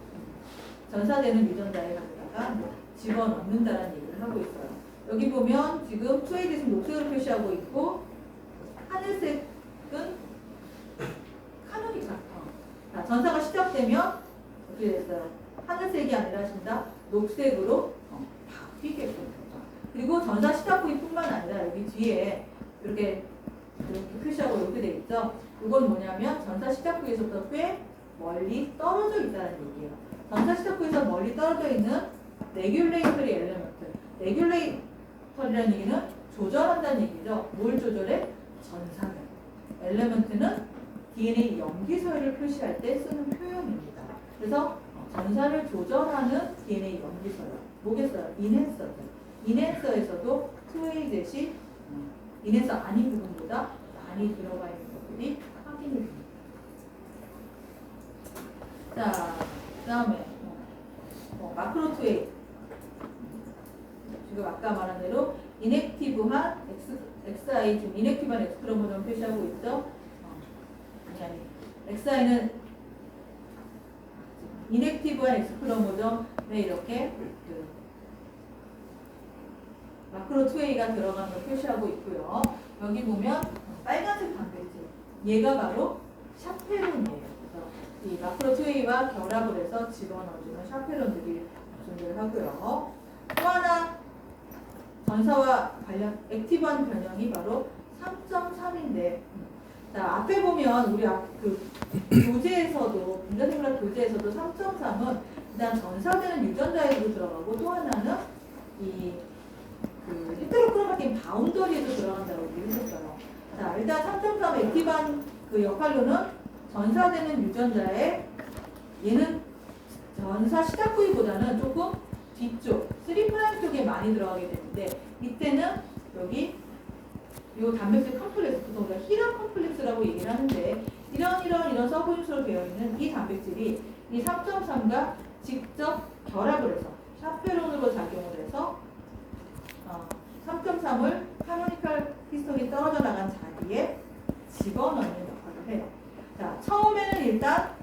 [SPEAKER 1] 전사되는 유전자에 갖다가 집어넣는다는 얘기를 하고 있어요. 여기 보면 지금 투웨이젯은 녹색으로 표시하고 있고 하늘색은 카노니칼. 전사가 시작되면 어떻게 됐어요? 하늘색이 아니라 진짜 녹색으로 바뀌게끔. 그리고 전사 시작 부위뿐만 아니라 여기 뒤에 이렇게 표시하고 이렇게 돼 있죠. 이건 뭐냐면 전사 시작 부위에서부터 꽤 멀리 떨어져 있다는 얘기예요. 전사 시작 부위에서 멀리 떨어져 있는 레귤레이터리 엘레먼트. 레귤레이터리라는 얘기는 조절한다는 얘기죠. 뭘 조절해? 전사를. 엘레먼트는 DNA 염기서열을 표시할 때 쓰는 표현입니다. 그래서 전사를 조절하는 DNA 염기서열. 뭐겠어요? 인핸서들. 인핸서에서도 투웨이젯이 인핸서 아닌 부분보다 많이 들어가 있는 것들이 확인이 됩니다. 자, 그다음에 마크로 투웨이. 지금 아까 말한 대로 인액티브한 XI 지금 인액티브한 X 크로모점 표시하고 있죠. 아니 XI는 인액티브한 X 크로모점에 이렇게 그 마크로 투웨이가 들어간 걸 표시하고 있고요. 여기 보면 빨간색 단백질 얘가 바로 샤페론이에요. 그래서 이 마크로 투웨이와 결합을 해서 집어넣어주는 샤페론들이 존재를 하고요. 또 하나 전사와 관련 액티브한 변형이 바로 3.3인데 자 앞에 보면 우리 그 교재에서도 분자생물학 교재에서도 3.3은 일단 전사되는 유전자에도 들어가고 또 하나는 이 그 헤테로크로마틴 바운더리에도 들어간다고 얘기를 했었어요. 자 일단 3.3 액티브한 그 역할로는 전사되는 유전자에 얘는 전사 시작 부위보다는 조금 뒤쪽 3' 쪽에 많이 들어가게 되는데 이때는 여기 요 단백질 컴플렉스, 보통 우리가 히라 컴플렉스라고 얘기를 하는데 이런 서브유니트로 되어 있는 이 단백질이 이 3.3과 직접 결합을 해서 샤페론으로 작용을 해서 3.3을 카노니컬 히스톤이 떨어져 나간 자리에 집어넣는 역할을 해요. 자, 처음에는 일단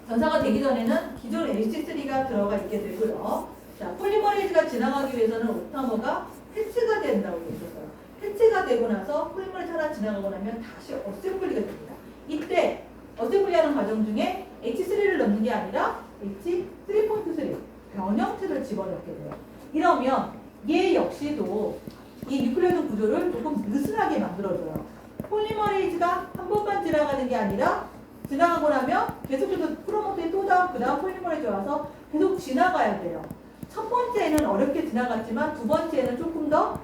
[SPEAKER 1] 전사가 되기 전에는 기존 H3가 들어가 있게 되고요. 자, 폴리머레이즈가 지나가기 위해서는 옥타머가 해체가 된다고 했었어요. 해체가 되고 나서 폴리머레이즈 하나 지나가고 나면 다시 어셈블리가 됩니다. 이때 어셈블리하는 과정 중에 H3를 넣는 게 아니라 H3.3 변형체를 집어넣게 돼요. 이러면 얘 역시도 이 뉴클레오틱 구조를 조금 느슨하게 만들어줘요. 폴리머레이즈가 한 번만 지나가는 게 아니라 지나가고 나면 계속해서 프로모터에 또 다음 그 다음 폴리머레이즈 와서 계속 지나가야 돼요. 첫 번째는 어렵게 지나갔지만 두 번째는 조금 더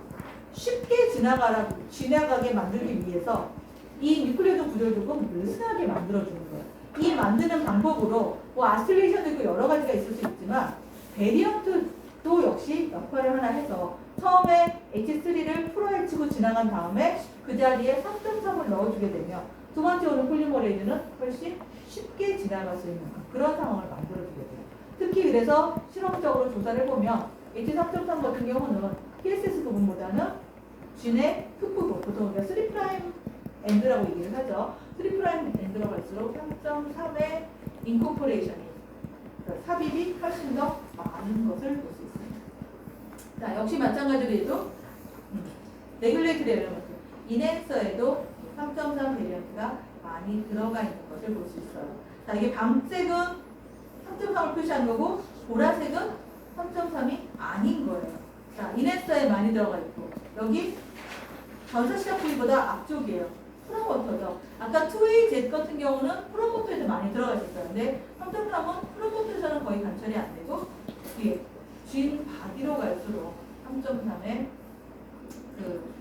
[SPEAKER 1] 쉽게 지나가게 만들기 위해서 이 뉴클레오틱 구조를 조금 느슨하게 만들어주는 거예요. 이 만드는 방법으로 뭐 아스틸레이션도 있고 여러 가지가 있을 수 있지만 베리언트도 역시 역할을 하나 해서 처음에 H3를 풀어헤치고 지나간 다음에 그 자리에 3.3을 넣어주게 되면 두 번째 오는 폴리머레이즈는 훨씬 쉽게 지나갈 수 있는 그런 상황을 만들어주게 돼요. 특히 그래서 실험적으로 조사를 해보면 H3.3 같은 경우는 PSS 부분보다는 쥔의 흑부분, 보통 우리가 3' 엔드라고 얘기를 하죠. 3' 엔드로 갈수록 3.3의 인코퍼레이션이 삽입이 훨씬 더 많은 것을 볼 수 있습니다. 자, 역시 마찬가지로 얘도 레귤레이터리 에러먼트 인핸서에도 3.3 베리언트가 많이 들어가 있는 것을 볼 수 있어요. 자, 이게 밤색은 3.3을 표시하는 거고 보라색은 3.3이 아닌 거예요. 자, 인핸서에 많이 들어가 있고 여기 전사 시작 부위보다 앞쪽이에요. 프로모터죠. 아까 2AZ 같은 경우는 프로모터에도 많이 들어가 있었어요. 근데 3.3은 프로모터에서는 거의 관찰이 안 되고 뒤에 쥔 바디로 갈수록 3.3의 그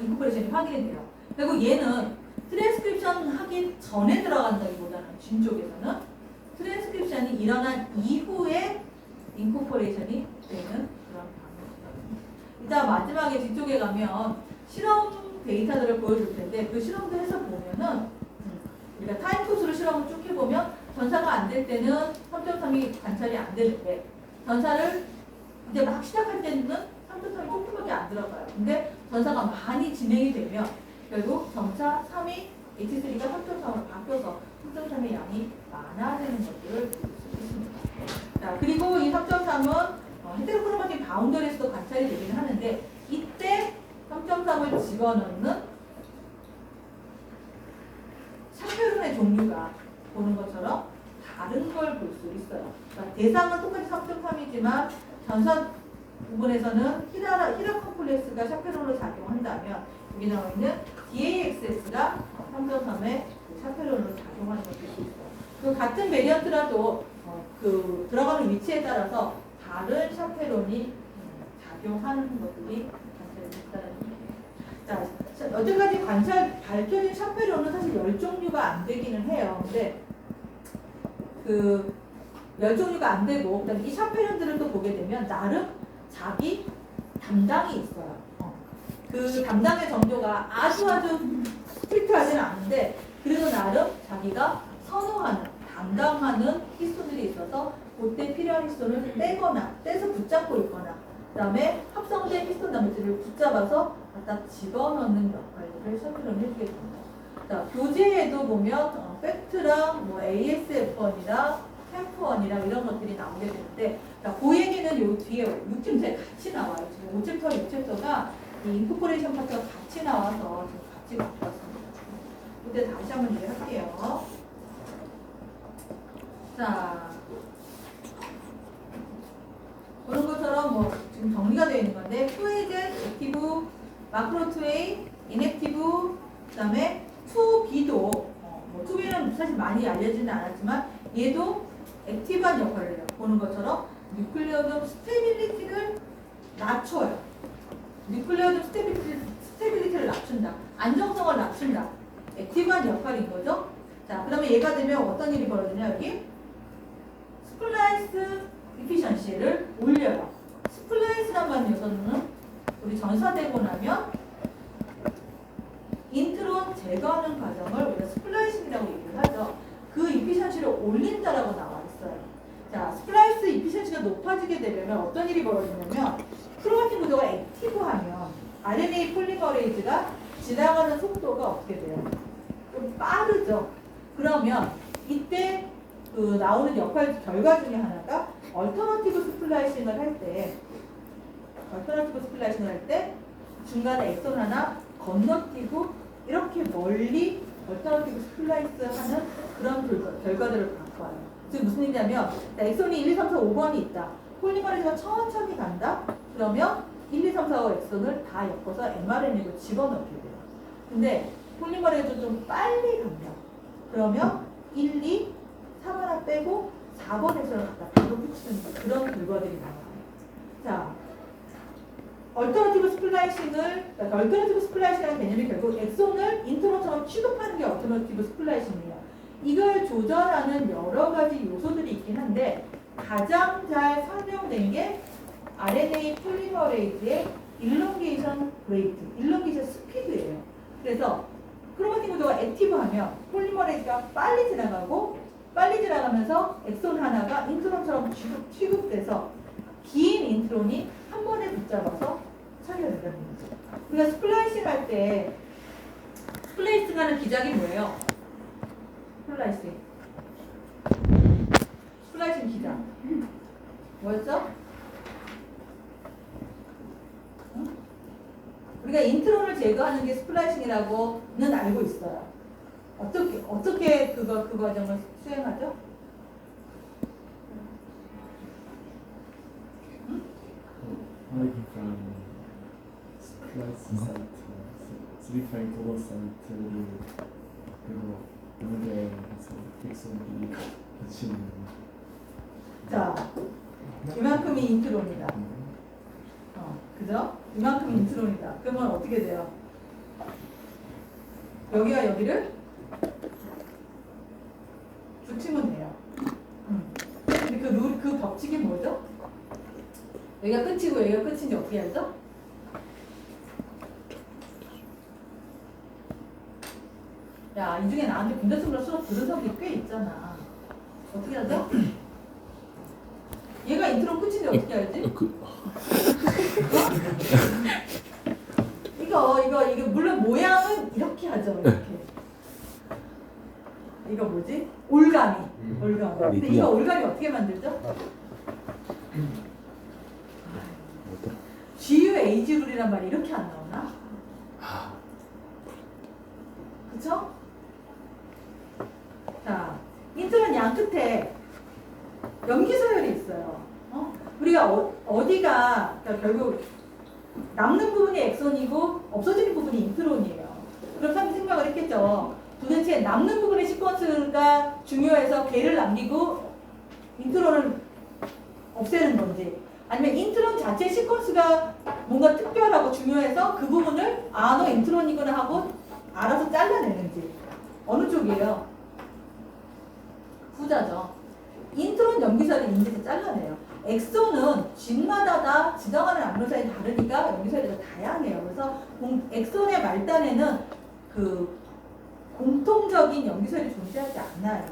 [SPEAKER 1] 인코퍼레이션이 확인이 돼요. 그리고 얘는 트랜스크립션 하기 전에 들어간다기보다는 쥔 쪽에서는 트랜스크립션이 일어난 이후에 인코퍼레이션이 되는 그런 방법이거든요. 이따 마지막에 뒤쪽에 가면 실험 데이터들을 보여줄 텐데 그 실험들에서 보면은 우리가 타임 코스로 실험을 쭉 해보면 전사가 안 될 때는 3.3이 관찰이 안 되는데 전사를 이제 막 시작할 때는 3.3이 조금밖에 안 들어가요. 근데 전사가 많이 진행이 되면 결국 점차 3이 H3가 3.3으로 바뀌어서 3.3의 양이 많아지는 것들을 볼 수 있습니다. 자, 그리고 이 3.3은 헤테로크로마틴 바운더리에서도 관찰이 되기는 하는데 이때 3.3을 집어넣는 샤페론의 종류가 보는 것처럼 다른 걸 볼 수 있어요. 그러니까 대상은 똑같이 3.3이지만 전사 부분에서는 히라 컴플렉스가 샤페론으로 작용한다면 여기 나와 있는 DAXS가 3.3의 샤페론으로 작용하는 것을 볼 수 있어요. 그 같은 베리언트라도 그 들어가는 위치에 따라서 다른 샤페론이 작용하는 것들이 자, 여태까지 밝혀진 샤페론은 사실 10종류가 안 되기는 해요. 근데 그 10종류가 안 되고 그다음에 이 샤페론들을 또 보게 되면 나름 자기 담당이 있어요. 그 담당의 정도가 아주 스트릭트하지는 않은데 그래도 나름 자기가 선호하는 담당하는 히스톤들이 있어서 그때 필요한 히스톤을 떼거나 떼서 붙잡고 있거나 그 다음에 합성된 히스톤 나머지를 붙잡아서 갖다 집어넣는 역할을 셔틀을 해주게 됩니다. 자, 교재에도 보면 팩트랑 뭐 ASF1이랑 캠프1이랑 이런 것들이 나오게 되는데 자, 그 얘기는 요 뒤에 6챕터에 같이 나와요. 지금 5챕터, 6챕터가 이 인코포레이션 파트가 같이 나와서 지금 같이 갖고 왔습니다. 그때 다시 한번 얘기할게요. 자, 그런 것처럼 뭐 지금 정리가 되어 있는 건데 투에이즈, 액티브, 마크로 투에이, 인액티브, 그 다음에 투비도 뭐 투비는 사실 많이 알려지는 않았지만 얘도 액티브한 역할을 해요. 보는 것처럼 뉴클레오좀 스테빌리티를 낮춰요. 뉴클레오좀 스테빌리티를 낮춘다. 안정성을 낮춘다. 액티브한 역할인 거죠. 자, 그러면 얘가 되면 어떤 일이 벌어지냐 여기 스플라이스 이피션시를 올려요. 스플라이스란 요소는 우리 전사되고 나면 인트론 제거하는 과정을 우리가 스플라이싱이라고 얘기를 하죠. 그 이피션시를 올린다라고 나와 있어요. 자, 스플라이스 이피션시가 높아지게 되면 어떤 일이 벌어지냐면 크로마틴 구조가 액티브하면 RNA 폴리머레이즈가 지나가는 속도가 어떻게 돼요? 좀 빠르죠. 그러면 이때 그 나오는 역할 결과 중에 하나가 얼터너티브 스플라이싱을 할 때 중간에 엑선 하나 건너뛰고 이렇게 멀리 얼터너티브 스플라이스 하는 그런 결과들을 갖고 와요. 즉 무슨 얘기냐면 엑선이 1, 2, 3, 4, 5번이 있다. 폴리머레이즈가 천천히 간다. 그러면 1, 2, 3, 4, 5 엑선을 다 엮어서 mRNA로 집어넣게 돼요. 근데 폴리머레이즈 좀 빨리 간다. 그러면 1, 2, 3 하나 빼고 4번 엑선을 갖다 바로 붙이는 그런 결과들이 나와요. 자, 얼터너티브 스플라이싱이라는 개념이 결국 엑손을 인트론처럼 취급하는 게 얼터너티브 스플라이싱이에요. 이걸 조절하는 여러 가지 요소들이 있긴 한데 가장 잘 설명된 게 RNA 폴리머레이즈의 일롱게이션 레이트, 일롱게이션 스피드예요. 그래서 크로마틴 구조가 액티브하면 폴리머레이즈가 빨리 지나가면서 엑손 하나가 인트론처럼 취급돼서 긴 인트론이 한 번에 붙잡아서 처리가 된다는 거죠. 우리가 스플라이싱 할 때 스플라이싱 하는 기작이 뭐예요? 스플라이싱 기작 뭐였죠? 응? 우리가 인트론을 제거하는 게 스플라이싱이라고는 알고 있어요. 어떻게 그 과정을 수행하죠?
[SPEAKER 2] Moving from splice site, 슬리파인 도어 사이트를 그리고 모델에서 픽셀이 붙이는
[SPEAKER 1] 자, 이만큼이 인트론이다. 그죠? 이만큼이 인트론이다. 그러면 어떻게 돼요? 여기와 여기를 붙이면 돼요. 근데 그 법칙이 뭐죠? 여기가 끝이고 여기가 끝인지 어떻게 알죠? 야, 이 중에 나한테 분자수로 수업 들은 사람이 꽤 있잖아. 어떻게 하죠? 얘가 인트론 끝인데 어떻게 알지? 이거 물론 모양은 이렇게 하죠. 이렇게. 이거 뭐지? 올가미. 근데 이거 올가미 어떻게 만들죠? GUH 룰이란 말이 이렇게 안 나오나? 그쵸? 자, 인트론 양 끝에 염기 서열이 있어요. 우리가 어디가 그러니까 결국 남는 부분이 엑손이고 없어지는 부분이 인트론이에요. 그럼 사람이 생각을 했겠죠. 도대체 남는 부분의 시퀀스가 중요해서 걔를 남기고 인트론을 없애는 건지 아니면 인트론 자체 시퀀스가 뭔가 특별하고 중요해서 그 부분을 너 인트론이구나 하고 알아서 잘라내는지 어느 쪽이에요? 후자죠. 인트론 염기살을 인지해서 잘라내요. 엑손은 진마다 다 지정하는 암노사이 다르니까 염기살이 다양해요. 그래서 엑손의 말단에는 그 공통적인 염기살이 존재하지 않아요.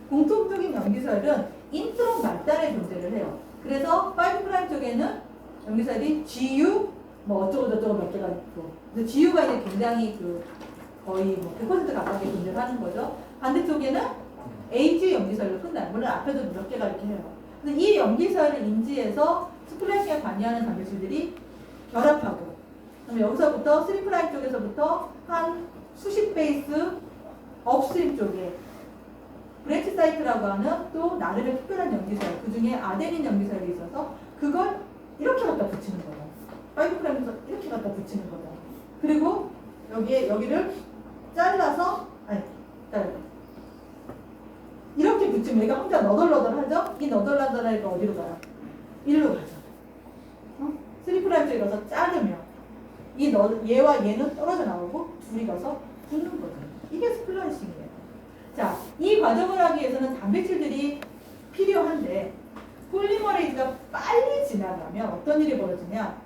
[SPEAKER 1] 공통적인 염기설은 인트론 말단에 존재를 해요. 그래서 5' 쪽에는 염기설이 GU 뭐 어쩌고 저쩌고 몇 개가 있고, 근데 GU가 이제 굉장히 그 거의 뭐 100% 가깝게 존재를 하는 거죠. 반대쪽에는 AG 염기설로 끝나요. 물론 앞에도 몇 개가 이렇게 해요. 그래서 이 염기설을 인지해서 스플래시에 관여하는 단백질들이 결합하고, 그럼 여기서부터 3' 쪽에서부터 한 수십 베이스 업스트림 쪽에 브랜치 사이트라고 하는 또 나름의 특별한 염기설, 그 중에 아데닌 염기설이 있어서 그걸 이렇게 갖다 붙이는 거죠. 5'에서 이렇게 갖다 붙이는 거죠. 그리고 여기를 잘라서, 이렇게 붙이면 얘가 혼자 너덜너덜하죠? 이 너덜너덜한 애가 어디로 가요? 일로 가죠. 3' 쪽에 가서 자르면 얘와 얘는 떨어져 나오고 둘이 가서 붙는 거죠. 이게 스플라이싱이에요. 자, 이 과정을 하기 위해서는 단백질들이 필요한데 폴리머레이즈가 빨리 지나가면 어떤 일이 벌어지냐?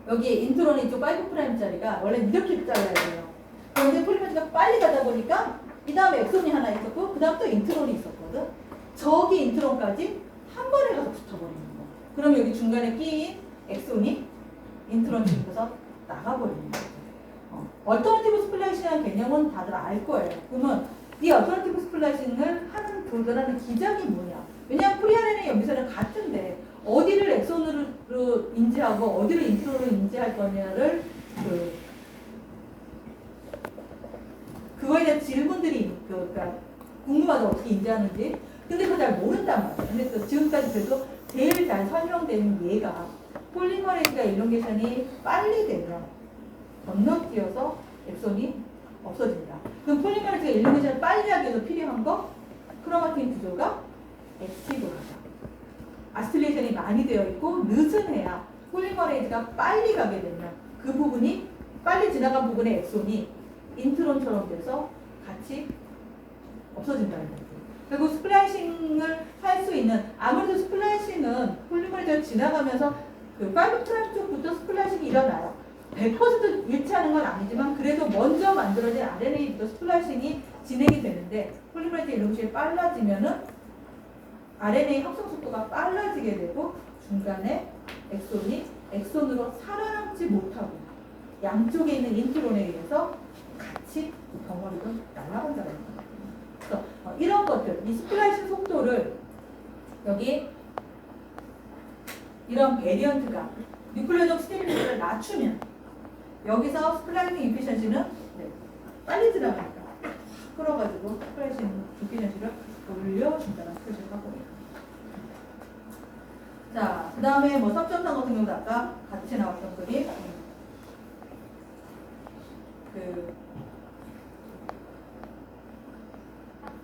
[SPEAKER 1] 여기에 인트론이 이쪽 5'짜리가 원래 이렇게 잘라야 돼요. 그런데 폴리머레이즈가 빨리 가다 보니까 이 다음에 엑손이 하나 있었고 그 다음 또 인트론이 있었거든. 저기 인트론까지 한 번에 가서 붙어버리는 거. 그럼 여기 중간에 끼인 엑손이 인트론 쪽에서 나가버리는 거죠. 얼터너티브 스플라이싱이라는 개념은 다들 알 거예요. 그러면 이 얼터너티브 스플라이싱을 하는 그들하는 기작이 뭐냐? 왜냐하면 프리RNA 염기설은 같은데 어디를 엑손으로 인지하고 어디를 인트론으로 인지할 거냐를 그거에 대한 질문들이 그러니까 궁금하죠. 어떻게 인지하는지. 근데 그걸 잘 모른단 말이에요. 근데 또 지금까지 그래도 제일 잘 설명되는 예가 폴리머레이즈가 일롱게이션이 빨리 되면 건너뛰어서 엑손이 없어진다. 그럼 폴리머레이즈가 일롱게이션을 빨리 하기 위해서 필요한 거? 크로마틴 구조가 액티브하다. 아스틸레이션이 많이 되어 있고 느슨해야 폴리머레이즈가 빨리 가게 되면 그 부분이 빨리 지나간 부분의 엑손이 인트론처럼 돼서 같이 없어진다는 거죠. 그리고 스플라이싱을 할 수 있는 아무래도 스플라이싱은 폴리머레이즈가 지나가면서 그 5' 쪽부터 스플라이싱이 일어나요. 100% 일치하는 건 아니지만 그래도 먼저 만들어진 RNA부터 스플라이싱이 진행이 되는데 폴리머레이즈 일롱게이션이 빨라지면은 RNA 합성 속도가 빨라지게 되고 중간에 엑손이 엑손으로 살아남지 못하고 양쪽에 있는 인트론에 의해서 같이 덩어리로 날아간다는 거예요. 그래서 이런 것들, 이 스플라이싱 속도를 여기 이런 베리언트가 뉴클레오적 스테빌리티를 낮추면 여기서 스플라이싱 이피션시는 빨리 지나가니까 끌어가지고 스플라이싱 이피션시를 올려준다는 표시를 하고 있습니다. 자, 그 다음에 뭐 섭전상 같은 경우도 아까 같이 나왔던 그림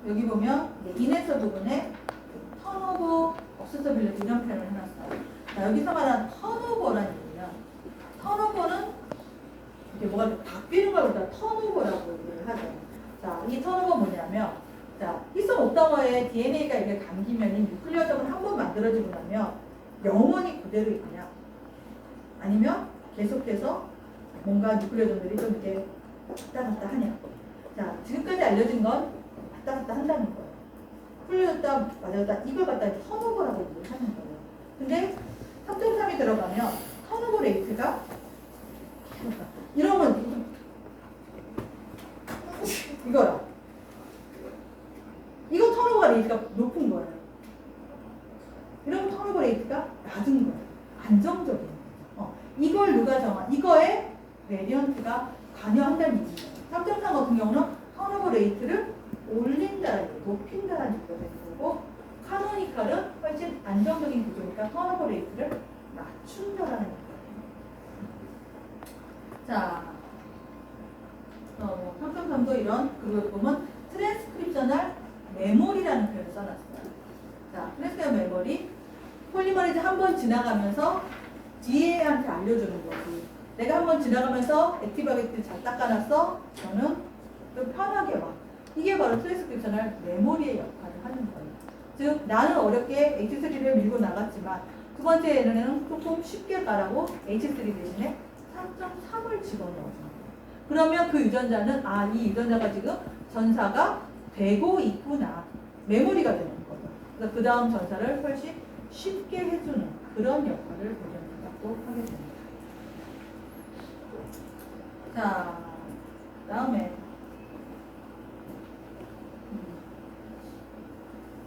[SPEAKER 1] 여기 보면 인에서 부분에 턴오버 억세서빌리티 이런 표현을 해놨어요. 자, 여기서 말하는 턴오버라는 얘기는 턴오버는 이게 뭐가 바뀌는 걸 우리가 턴오버라고 얘기를 하죠. 자, 이 턴오버 뭐냐면 자, 히송 옥타머에 DNA가 이게 감기면 뉴클리오점을 한 번 만들어지고 나면 영원히 그대로 있냐? 아니면 계속해서 뭔가 뉴클리오점들이 좀 이렇게 왔다 갔다 하냐? 자, 지금까지 알려진 건 왔다 갔다 한다는 거예요. 풀렸다 맞았다 이걸 갖다 턴오버라고 얘기를 하는 거예요. 근데 3.3이 들어가면 턴오버 레이트가 이러면 이거야. 이거 턴오버 레이트가 높은 거예요. 이러면 턴오버 레이트가 낮은 거예요. 안정적인 거예요. 이걸 누가 정한? 이거에 베리언트가 관여한다는 얘기예요. 3.3 같은 경우는 턴오버 레이트를 올린다라는 얘기예요. 높인다라는 얘기가 되는 거고 카노니칼은 훨씬 안정적인 구조니까 턴오버 레이트를 낮춘다라는 얘기예요. 자, 3.3도 이런 그리고 보면 트랜스크립셔널 메모리라는 표현을 써놨어요. 자, 트랜스크립셔널 메모리 폴리머레이즈 한 번 지나가면서 DNA한테 알려주는 거지. 내가 한 번 지나가면서 액티브하게 잘 닦아놨어. 저는 좀 편하게 와. 이게 바로 트랜스크립셔널 메모리의 역할을 하는 거예요. 즉 나는 어렵게 H3를 밀고 나갔지만 두 번째에는 조금 쉽게 가라고 H3 대신에 4.3을 집어넣어서 그러면 그 유전자는 이 유전자가 지금 전사가 되고 있구나. 메모리가 되는 거죠. 그래서 그 다음 전사를 훨씬 쉽게 해주는 그런 역할을 고전사가 또 하게 됩니다. 자, 다음에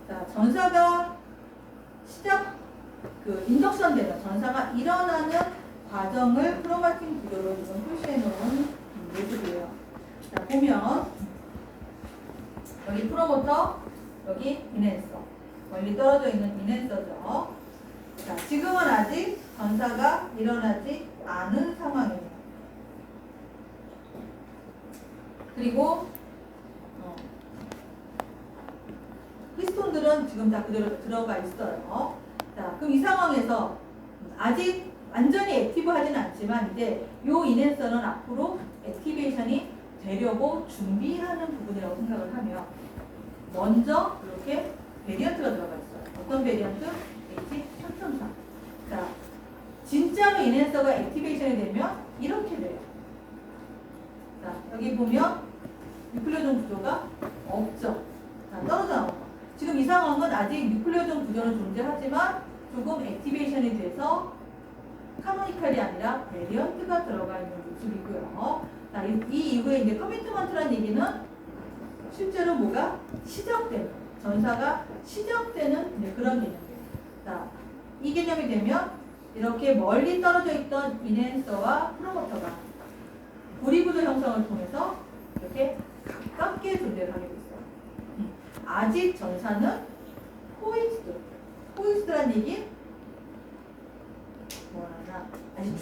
[SPEAKER 1] 자, 전사가 인덕션 되는 전사가 일어나는 과정을 크로마틴 구조로 지금 표시해 놓은 모습이에요. 자, 보면 여기 프로모터, 여기 인핸서, 멀리 떨어져 있는 인핸서죠. 자, 지금은 아직 전사가 일어나지 않은 상황입니다. 그리고 피스톤들은 지금 다 그대로 들어가 있어요. 자, 그럼 이 상황에서 아직 완전히 액티브하지는 않지만 이제 요 인핸서는 앞으로 액티베이션이 되려고 준비하는 부분이라고 생각을 하면 먼저 이렇게 베리언트가 들어가 있어요. 어떤 베리언트? H3.3. 자, 진짜로 인핸서가 액티베이션이 되면 이렇게 돼요. 자, 여기 보면 뉴클레오존 구조가 없죠. 자, 떨어져 나온 거. 지금 이 상황은 아직 뉴클레오존 구조는 존재하지만 조금 액티베이션이 돼서 카노니칼이 아니라 베리언트가 들어가 있는 모습이고요. 자, 이 이후에 이제 커미트먼트라는 얘기는 실제로 뭐가 시작되는, 전사가 시작되는 그런 개념이에요. 자, 이 개념이 되면 이렇게 멀리 떨어져 있던 인핸서와 프로모터가 고리구조 형성을 통해서 이렇게 가깝게 존재를 하게 됐어요. 아직 전사는 포이스트란 얘기 뭐하나 아직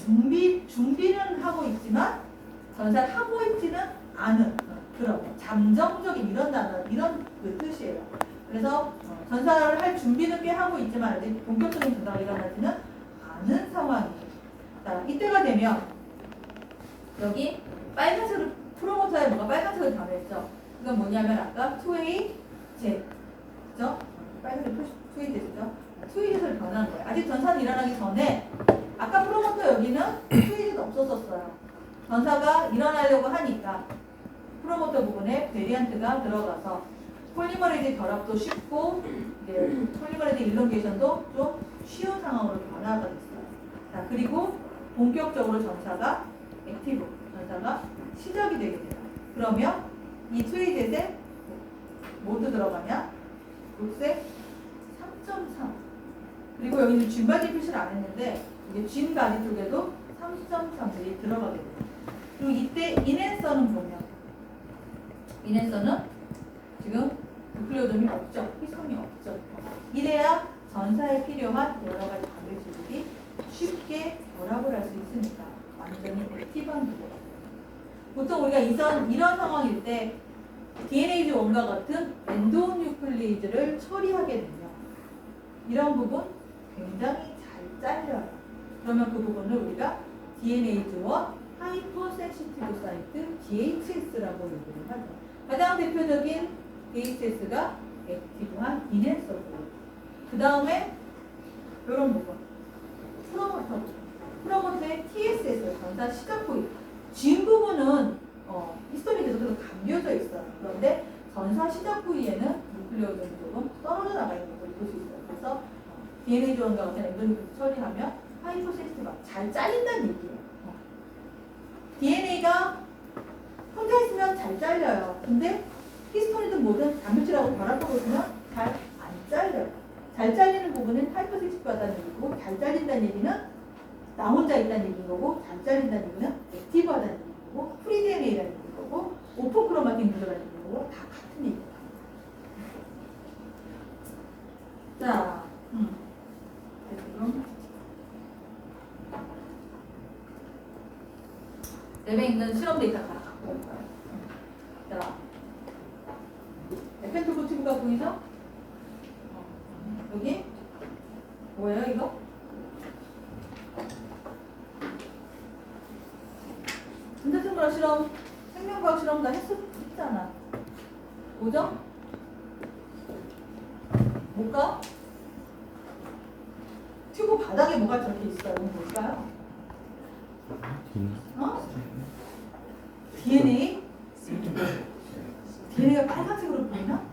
[SPEAKER 1] 준비는 하고 있지만 전사를 하고 있지는 않은 그런 잠정적인 이런 단어, 이런 그 뜻이에요. 그래서 전사를 할 준비는 꽤 하고 있지만 아직 본격적인 전사가 일어나지는 않은 상황이에요. 자, 이때가 되면 여기 빨간색으로 프로모터에 뭐가 빨간색으로 변했죠. 그건 뭐냐면 아까 2A Z, 그죠? 빨간색 표시 2A Z죠? 2A Z로 변한 거예요. 아직 전사는 일어나기 전에 아까 프로모터 여기는 2A Z 없었었어요. 전사가 일어나려고 하니까 프로모터 부분에 베리안트가 들어가서 폴리머레이즈 결합도 쉽고 이제 폴리머레이즈 일론게이션도 좀 쉬운 상황으로 변화가 됐어요. 자, 그리고 본격적으로 전사가 액티브, 전사가 시작이 되게 돼요. 그러면 이 2AZ에 모두 들어가냐? 녹색 3.3. 그리고 여기는 쥔바디 표시를 안 했는데 이게 쥔바디 쪽에도 3.3들이 들어가게 돼요. 그리고 이때 인핸서는 보면 인핸서는 지금 뉴클레오존이 없죠. 피스톤이 없죠. 이래야 전사에 필요한 여러 가지 단백질들이 쉽게 결합을 할 수 있으니까 완전히 액티브한 구조가 돼요. 보통 우리가 이런 상황일 때 DNAG 원과 같은 엔도뉴클리이즈를 처리하게 되면 이런 부분 굉장히 잘 잘려요. 그러면 그 부분을 우리가 DNAG1 하이퍼센시티브 사이트 DHS라고 얘기를 하죠. 가장 대표적인 DHS가 액티브한 인핸서고, 그 다음에 이런 부분 프로모터의 TSS 전사 시작 부위 진 부분은 히스토리 계속해서 감겨져 있어요. 그런데 전사 시작 부위에는 뉴클레오존이 조금 떨어져 나가 있는 걸 볼 수 있어요. 그래서 DNA 조원과 같은 엔도뉴클리이즈 처리하면 하이퍼센시티브가 잘 잘린다는 얘기예요. DNA가 혼자 있으면 잘 잘려요. 근데 히스토리든 뭐든 단백질하고 결합하고 있으면 잘 안 잘려요. 잘 잘리는 부분은 하이퍼센시티브하다는 얘기고, 잘 잘린다는 얘기는 나 혼자 있다는 얘기인 거고, 잘 잘린다는 얘기는 액티브하다는 얘기인 거고, 프리 DNA라는 얘기인 거고, 오픈 크로마틴 구조라는 얘기인 거고, 다 같은 얘기예요. 자, 지금 랩에 있는 실험 데이터 하나 갖고 올 거예요. 자, 에펜토포티브가 보이죠? 여기 뭐예요 이거? 전자생물학 실험, 생명과학 실험 다 했잖아. 뭐죠? 뭘까? 튜브 바닥에 뭐가 적혀 있어요? 이건 뭘까요? DNA? DNA가 빨간색으로 보이나?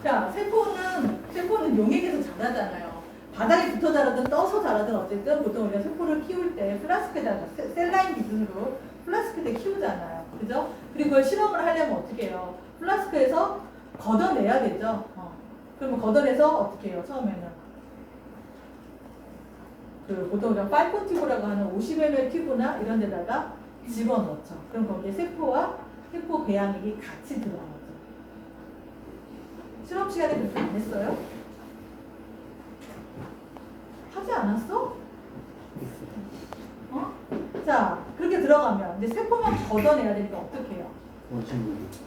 [SPEAKER 1] 자, 세포는 용액에서 자라잖아요. 바닥에 붙어 자라든 떠서 자라든 어쨌든 보통 우리가 세포를 키울 때 플라스크에다가 셀라인 기준으로 플라스크에 키우잖아요. 그죠? 그리고 그걸 실험을 하려면 어떻게 해요? 플라스크에서 걷어내야 되죠. 그러면 걷어내서 어떻게 해요? 처음에는 그 보통 우리가 파이폰 튜브라고 하는 50ml 튜브나 이런 데다가 집어넣죠. 그럼 거기에 세포와 세포 배양액이 같이 들어가죠. 실험 시간에 그렇게 안 했어요? 하지 않았어? 어? 자, 그렇게 들어가면 이제 세포만 걷어내야 되니까 어떻게 해요?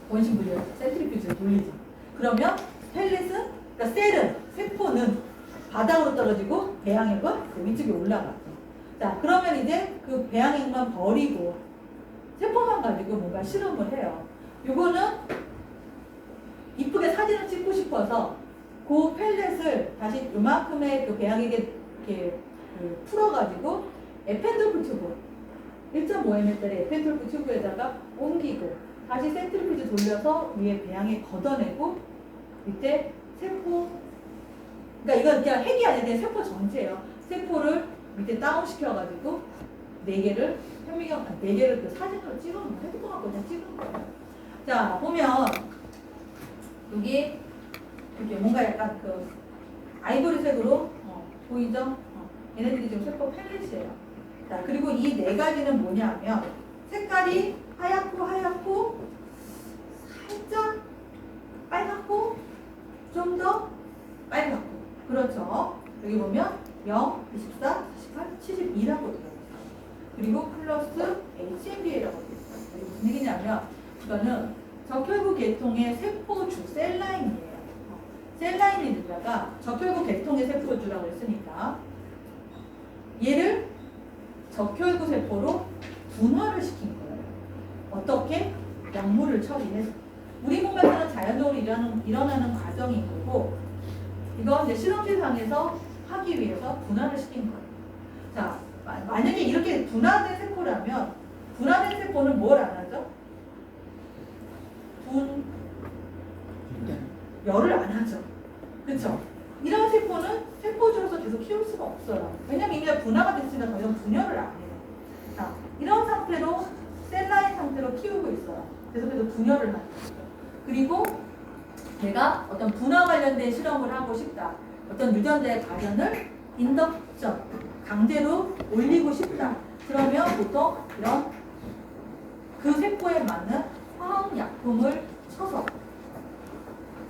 [SPEAKER 1] 원심 분리요. 센트리퓨즈 돌리죠. 그러면 펠렛은, 그러니까 셀은, 세포는 바닥으로 떨어지고 배양액은 위쪽에 올라가죠. 자, 그러면 이제 그 배양액만 버리고 세포만 가지고 뭔가 실험을 해요. 요거는 이쁘게 사진을 찍고 싶어서 그 펠렛을 다시 요만큼의 그 배양액에 이렇게 풀어가지고 에펜돌프 튜브 1.5mm짜리 에펜돌프 튜브에다가 옮기고 다시 센트리퓨즈 돌려서 위에 배양액 걷어내고 밑에 세포, 그러니까 이건 그냥 핵이 아니라 그냥 세포 전체예요. 세포를 밑에 다운시켜가지고 4개를 현미경 4개를 그 사진으로 찍어놓은 거예요. 핸드폰 갖고 그냥 찍은 거예요. 자, 보면 여기 이렇게 뭔가 약간 그 아이보리색으로 보이죠? 얘네들이 지금 세포 펠렛이에요. 자, 그리고 이 4가지는 뭐냐면 색깔이 하얗고 살짝 빨갛고 좀 더 빨갛고, 그렇죠? 여기 보면 0, 24, 48, 72라고 들어있어요. 그리고 플러스 HMBA라고 되어 있어요. 이게 무슨 얘기냐면 이거는 적혈구 계통의 세포주 셀라인이에요. 셀라인에다가 적혈구 계통의 세포주라고 했으니까 얘를 적혈구 세포로 분화를 시킨 거예요. 어떻게? 약물을 처리해서. 우리 몸에서는 자연적으로 일어나는 과정인 거고, 이건 이제 실험실상에서 하기 위해서 분화를 시킨 거예요. 자, 만약에 이렇게 분화된 세포라면, 분화된 세포는 뭘 안 하죠? 열을 안 하죠. 그렇죠? 이런 세포는 세포주로서 계속 키울 수가 없어요. 왜냐면 이미 분화가 됐으니까 더 이상 분열을 안 해요. 자, 이런 상태로 셀라인 상태로 키우고 있어요. 계속해서 분열을 하는 거죠. 그리고 내가 어떤 분화 관련된 실험을 하고 싶다. 어떤 유전자의 발현을 인덕션, 강제로 올리고 싶다. 그러면 보통 이런 그 세포에 맞는 화학약품을 쳐서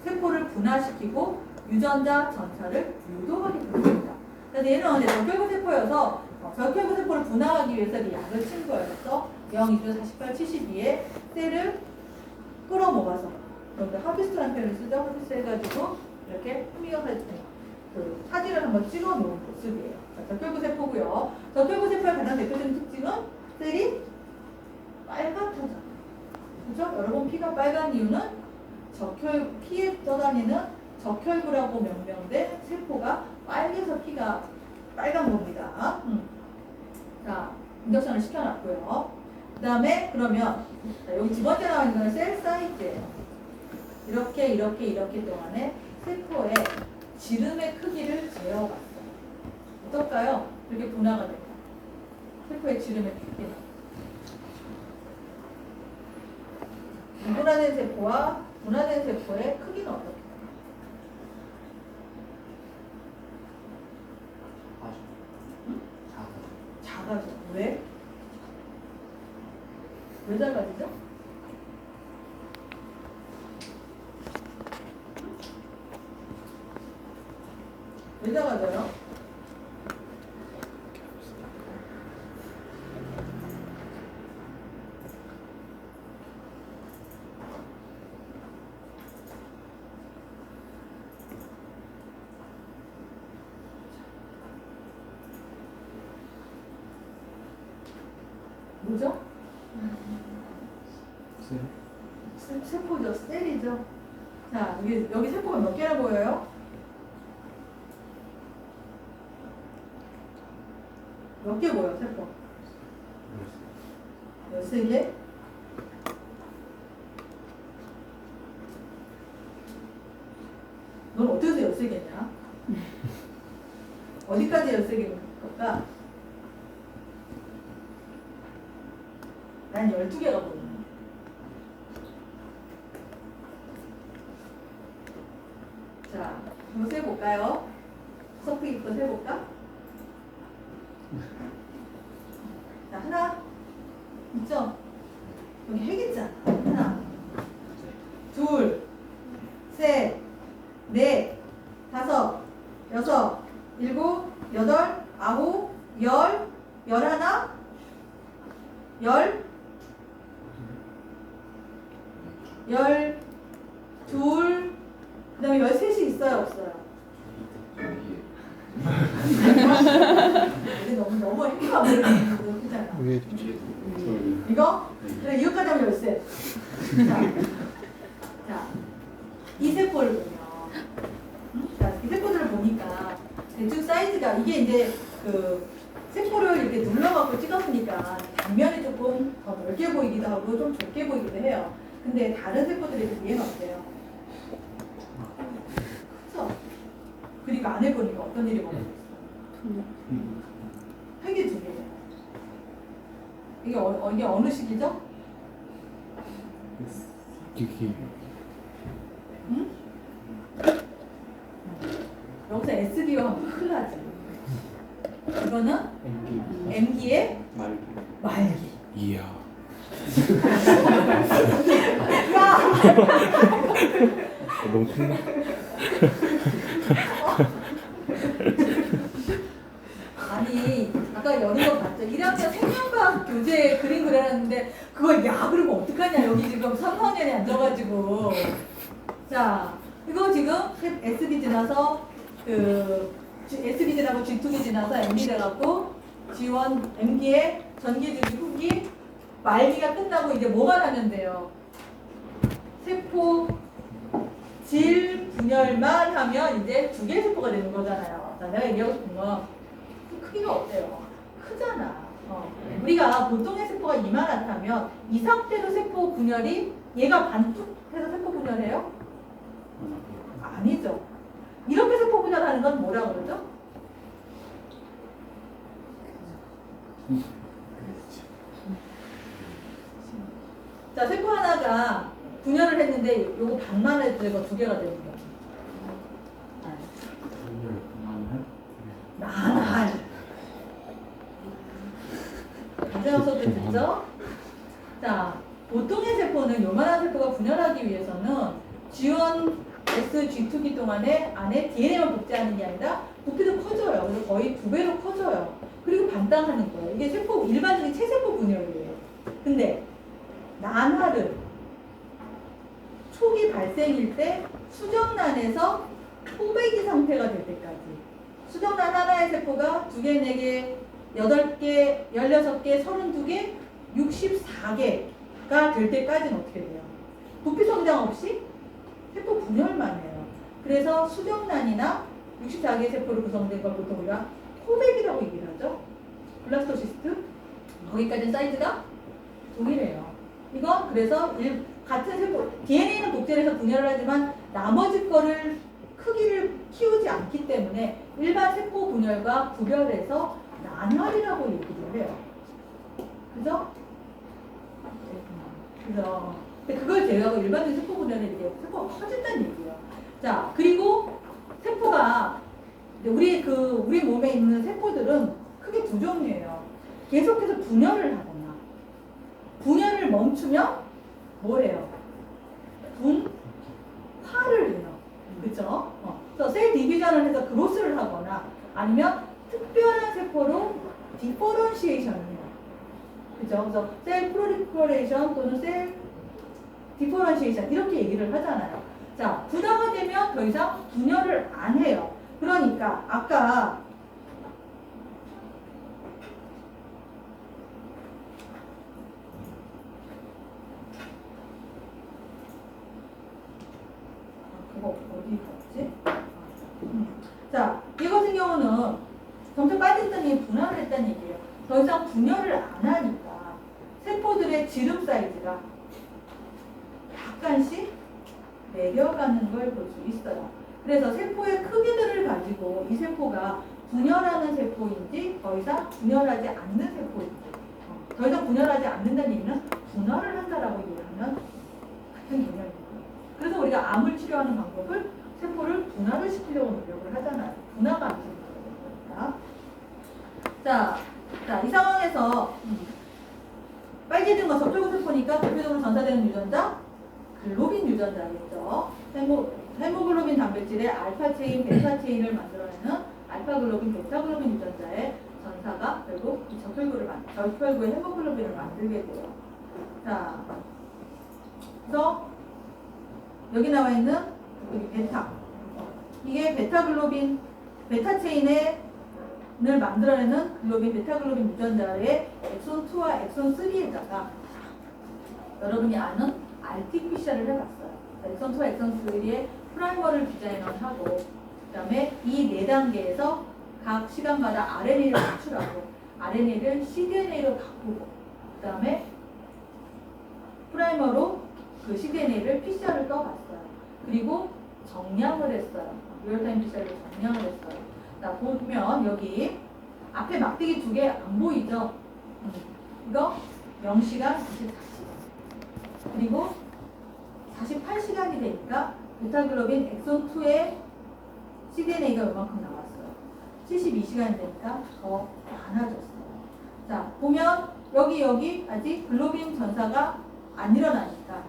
[SPEAKER 1] 세포를 분화시키고 유전자 전차를 유도하게 됩니다. 그래서 얘는 적혈구 세포여서 적혈구 세포를 분화하기 위해서 이 약을 친 거예요. 그래서 0, 20, 48, 72에 셀을 끌어모아서 그러니까 하피스트라는 표현을 쓰죠. 하피스트 해가지고 이렇게 현미경 사진을 한번 찍어 놓은 모습이에요. 적혈구 세포고요. 적혈구 세포의 가장 대표적인 특징은 셀이 빨갛다죠. 그죠? 여러분 피가 빨간 이유는 피에 떠다니는 적혈구라고 명명된 세포가 빨개서 피가 빨간 겁니다. 자, 인덕션을 시켜놨고요. 그 다음에 그러면 여기 두 번째 나와 있는 건 셀 사이즈예요. 이렇게 동안에 세포의 지름의 크기를 재어봤어요. 어떨까요? 이렇게 분화가 됩니다. 세포의 지름의 크기는. 분화된 세포와 분화된 세포의 크기는 어떨까요? 작아져. 왜? 왜 작아지죠? 왜 작아져요? 뭐죠? 세포죠. 셀이죠. 자, 여기 세포가 몇 개나 보여요? 몇 개 보여, 세포? 13개? 넌 어떻게 해서 13개냐? 어디까지 13개인 걸까? 난 12개가 보이네. 자, 한번 세볼까요? 서프기부터 세볼까? 자, 하나, 있죠? 여기 핵있잖아. 하나, 둘, 셋, 넷, 다섯, 여섯, 일곱, 여덟, 아홉, 열, 열하나, 둘, 그 다음에 13이 있어요, 없어요? 이게 너무 행복한 모르겠는 거잖아. 이거? 그래, 이거까지 하면 13. 자, 이 세포를 보면, 자, 이 세포들을 보니까 대충 사이즈가, 이게 이제 그 세포를 이렇게 눌러갖고 찍었으니까 단면이 조금 더 넓게 보이기도 하고 좀 좁게 보이기도 해요. 근데 다른 세포들에 비해는 어때요? 그쵸? 그러니까 안에 보니까 어떤 일이 벌어졌어요? 핵이 2개예요. 이게 어느 식이죠? 응? 여기서 SB와 큰일 나지. 이거는 M기의 말기.
[SPEAKER 3] 이야.
[SPEAKER 1] 야!
[SPEAKER 3] 너무 신나.
[SPEAKER 1] 아니, 아까 여는 거 봤죠? 1학년 생명과학 교재 그림 그려놨는데 그걸 야 그러면 어떡하냐. 여기 지금 3학년에 앉아가지고. 자, 이거 지금 SB 지나서 SB 지나고 G2기 지나서 MB 돼갖고 G1, M기에 전기, 주기, 후기, 말기가 끝나고 이제 뭐가 나면 돼요? 세포 질 분열만 하면 이제 2개의 세포가 되는 거잖아요. 자, 내가 얘기하고 싶은 건 크기가 어때요? 크잖아. 우리가 보통의 세포가 이만하다면 이 상태로 세포 분열이 얘가 반뚝해서 세포 분열해요? 아니죠. 이렇게 세포 분열하는 건 뭐라고 그러죠? 자, 세포 하나가 분열을 했는데 요거 반만 해도 이거 2개가 되는 거야. 나날. 가정서도 듣죠? 자, 보통의 세포는 요만한 세포가 분열하기 위해서는 G1, S, G2기 동안에 안에 DNA만 복제하는 게 아니라 부피도 커져요. 그래서 거의 2배로 커져요. 그리고 반당하는 거예요. 이게 세포, 일반적인 체세포 분열이에요. 근데 난화를 초기 발생일 때 수정란에서 포배기 상태가 될 때까지 수정란 하나의 세포가 2개, 4개, 8개, 16개, 32개, 64개가 될 때까지는 어떻게 돼요? 부피 성장 없이 세포 분열만 해요. 그래서 수정란이나 64개 세포로 구성된 걸 보통 우리가 포백이라고 얘기를 하죠. 블라스토시스트 거기까지는 사이즈가 동일해요. 이건 그래서 같은 세포 DNA는 복제를 해서 분열을 하지만 나머지 거를 크기를 키우지 않기 때문에 일반 세포 분열과 구별해서 난활이라고 얘기를 해요. 그죠? 그래서 근데 그걸 제외하고 일반적인 세포 분열은 이제 세포가 커진다는 얘기예요. 자, 그리고 세포가 우리 몸에 있는 세포들은 크게 2 종류예요. 계속해서 분열을 하거나 분열을 멈추면 뭐래요? 분화를 해요. 그쵸? 그래서 셀 디비전을 해서 그로스를 하거나 아니면 특별한 세포로 디퍼런시에이션을 해요. 그죠? 그래서 셀 프로리퍼레이션 또는 셀 디퍼런시에이션 이렇게 얘기를 하잖아요. 자, 분화가 되면 더 이상 분열을 안 해요. 그러니까 아까 그거 어디 갔지? 자, 이 같은 경우는 점점 빠졌더니 분할을 했다는 얘기예요. 더 이상 분열을 안 하니까 세포들의 지름 사이즈가 약간씩 내려가는 걸 볼 수 있어요. 그래서 세포의 크기들을 가지고 이 세포가 분열하는 세포인지 더 이상 분열하지 않는 세포인지 더 이상 분열하지 않는다는 얘기는 분할을 한다라고 얘기하면 같은 개념입니다. 그래서 우리가 암을 치료하는 방법을 세포를 분할을 시키려고 노력을 하잖아요. 분화가 안 되는 거니까. 자, 이 상황에서 빨개진 거 적혈구 세포니까 대표적으로 전사되는 유전자 글로빈 유전자겠죠. 헤모글로빈 단백질의 알파 체인, 베타 체인을 만들어내는 알파 글로빈, 베타 글로빈 유전자의 전사가 결국 이 적혈구의 헤모글로빈을 만들게 돼요. 자, 그래서 여기 나와 있는 여기 베타, 이게 베타 글로빈, 베타 체인을 만들어내는 글로빈, 베타 글로빈 유전자의 엑손 2와 엑손 3에다가 여러분이 아는 RT-PCR을 해봤어요. 엑손 2와 엑손 3의 프라이머를 디자인을 하고, 그 다음에 이 4단계에서 각 시간마다 RNA를 추출하고, RNA를 cDNA로 바꾸고, 그 다음에 프라이머로 그 cDNA를 PCR을 떠봤어요. 그리고 정량을 했어요. 리얼타임 PCR로 정량을 했어요. 자, 보면 여기 앞에 막대기 2개 안 보이죠? 이거 0시간, 24시간. 그리고 48시간이 되니까 베타글로빈 엑손 2의 cDNA가 이만큼 나왔어요. 72시간이 되니까 더 많아졌어요. 자, 보면 여기 아직 글로빈 전사가 안 일어나니까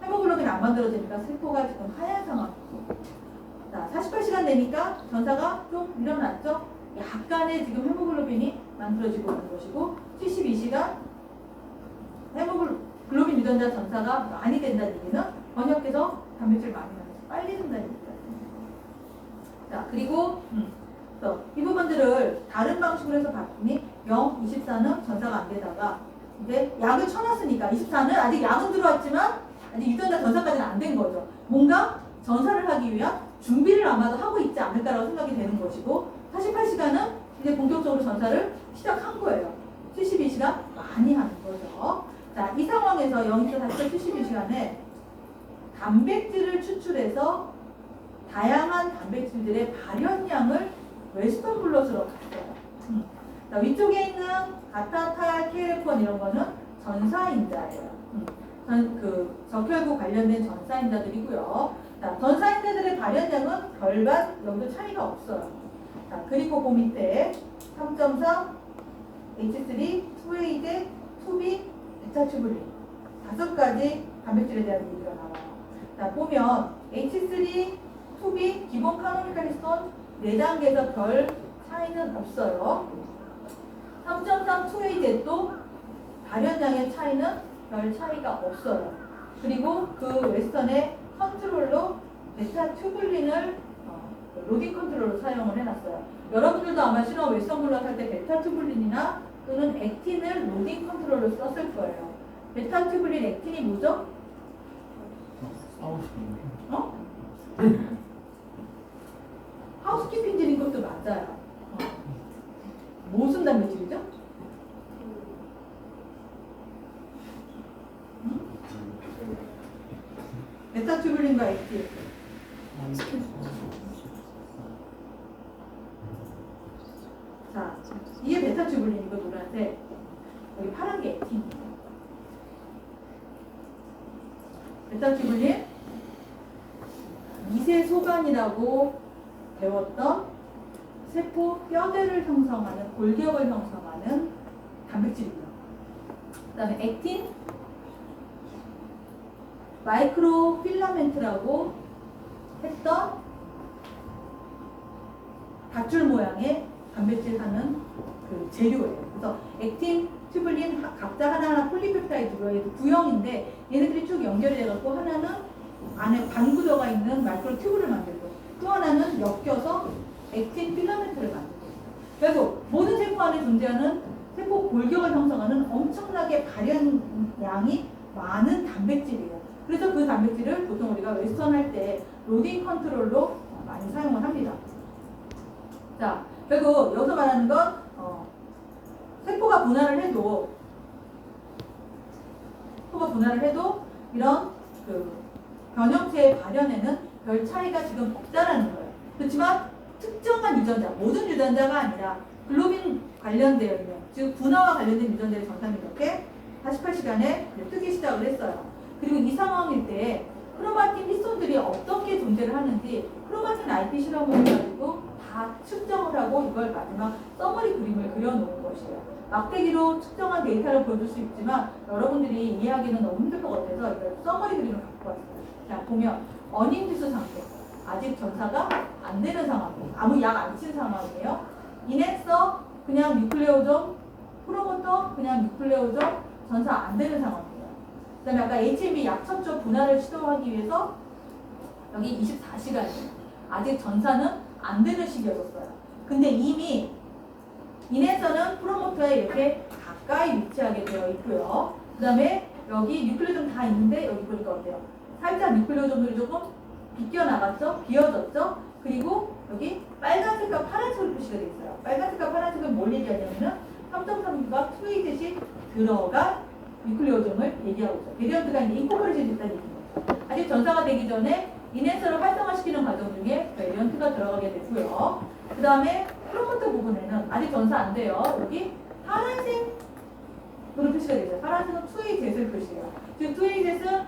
[SPEAKER 1] 헤모글로빈 안 만들어지니까 세포가 지금 하얀 상황이고, 자, 48시간 되니까 전사가 좀 일어났죠? 약간의 지금 헤모글로빈이 만들어지고 있는 것이고, 72시간 글로빈 유전자 전사가 많이 된다는 얘기는 번역해서 단백질 많이 나면서 빨리 된다는 얘기입니다. 자, 그리고 이 부분들을 다른 방식으로 해서 봤더니 0, 24는 전사가 안 되다가 이제 약을 쳐놨으니까 24는 아직 약은 들어왔지만 아직 유전자 전사까지는 안 된 거죠. 뭔가 전사를 하기 위한 준비를 아마도 하고 있지 않을까라고 생각이 되는 것이고, 48시간은 이제 본격적으로 전사를 시작한 거예요. 72시간 많이 하는 거죠. 자, 이 상황에서 0에서 72시간에 단백질을 추출해서 다양한 단백질들의 발현량을 웨스턴 블롯으로 갔어요. 자, 위쪽에 있는 가타, 타알, KLF1 이런 거는 전사인자예요. 그 적혈구 관련된 전사인자들이고요. 자, 전사인자들의 발현량은 별반 여기도 차이가 없어요. 자, 그리고 그 밑에 3.4, H3, 2AJ, 2B, 베타튜블린 5가지 단백질에 대한 얘기가 나와요. 자, 보면 H3, 2B, 기본 카노니컬 히스톤 4단계에서 별 차이는 없어요. 3.3, 2AJ도 발현량의 차이는 별 차이가 없어요. 그리고 그 웨스턴의 컨트롤로 베타튜블린을 로딩 컨트롤로 사용을 해놨어요. 여러분들도 아마 신호 웨스턴 블롯 할 때 베타튜블린이나 또는 액틴을 로딩 컨트롤로 썼을 거예요. 베타튜블린, 액틴이 뭐죠? 어? 하우스키핑질인 것도 맞아요. 무슨 단백질이죠? 베타튜블린과 액틴. 자, 이게 베타튜블린이고 노란색, 여기 파란 게 액틴입니다. 베타튜블린, 미세소관이라고 배웠던 세포 뼈대를 형성하는, 골격을 형성하는 단백질입니다. 그 다음에 액틴, 마이크로 필라멘트라고 했던 밧줄 모양의 단백질 하는 그 재료예요. 그래서 액틴, 튜블린 각자 하나하나 폴리펩타이드로 구형인데 얘네들이 쭉 연결이 돼갖고 하나는 안에 반구조가 있는 마이크로 튜브를 만들고 또 하나는 엮여서 액틴 필라멘트를 만들고 있어요. 결국 모든 세포 안에 존재하는 세포 골격을 형성하는 엄청나게 발현량이 많은 단백질이에요. 그래서 그 단백질을 보통 우리가 웨스턴 할 때 로딩 컨트롤로 많이 사용을 합니다. 자, 결국 여기서 말하는 건 세포가 분할을 해도 이런 그 변형체의 발현에는 별 차이가 지금 없다라는 거예요. 그렇지만 특정한 유전자, 모든 유전자가 아니라 글로빈 관련되어 있는, 즉 분화와 관련된 유전자의 전사는 이렇게 48시간에 뜨기 시작을 했어요. 그리고 이 상황일 때 크로마틴 히스톤들이 어떻게 존재를 하는지 크로마틴 IP 실험을 해가지고 다 측정을 하고 이걸 마지막 서머리 그림을 그려놓은 것이에요. 막대기로 측정한 데이터를 보여줄 수 있지만 여러분들이 이해하기는 너무 힘들 것 같아서 이걸 서머리 그림을 갖고 왔어요. 자, 보면 어닝지수 상태. 아직 전사가 안 되는 상황이에요. 아무 약 안 친 상황이에요. 이냈어 그냥 뉴클레오점, 프로모터 그냥 뉴클레오점, 전사 안 되는 상황이에요. 그 다음에 아까 HMB 약첩조 분할을 시도하기 위해서 여기 24시간이에요. 아직 전사는 안 되는 시기였었어요. 근데 이미 이네서는 프로모터에 이렇게 가까이 위치하게 되어 있고요. 그 다음에 여기 뉴클레오점 다 있는데 여기 보니까 어때요? 살짝 뉴클레오점들이 조금 비껴나갔죠? 비어졌죠? 그리고 여기 빨간색과 파란색으로 표시가 되어 있어요. 빨간색과 파란색은 뭘 얘기하냐면은 3.3가 2A셋이 들어간 뉴클레오점을 얘기하고 있어요. 베리언트가 이제 인코퍼레이션이 됐다는 얘기입니다. 아직 전사가 되기 전에 이네서를 활성화시키는 과정 중에 베리언트가 들어가게 되고요. 그 다음에 프로모터 부분에는 아직 전사 안 돼요. 여기 파란색으로 표시가 되죠. 파란색은 2A셋을 표시해요. 즉 2A셋은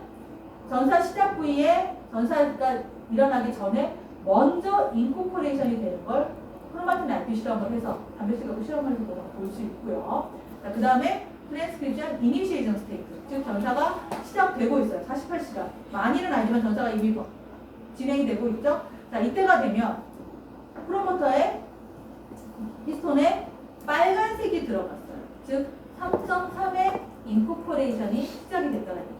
[SPEAKER 1] 전사 시작 부위에 전사가 일어나기 전에 먼저 인코퍼레이션이 되는 걸 크로마틴 IP 실험을 해서 담배식하고 실험을 해서 볼 수 있고요. 그 다음에 트랜스크립션 이니시에이션 스테이트, 즉 전사가 시작되고 있어요. 48시간. 많이는 아니지만 전사가 이미 진행이 되고 있죠. 자, 이때가 되면 프로모터에 히스톤에 빨간색이 들어갔어요. 즉 3.3의 인코퍼레이션이 시작이 됐다는 얘기예요.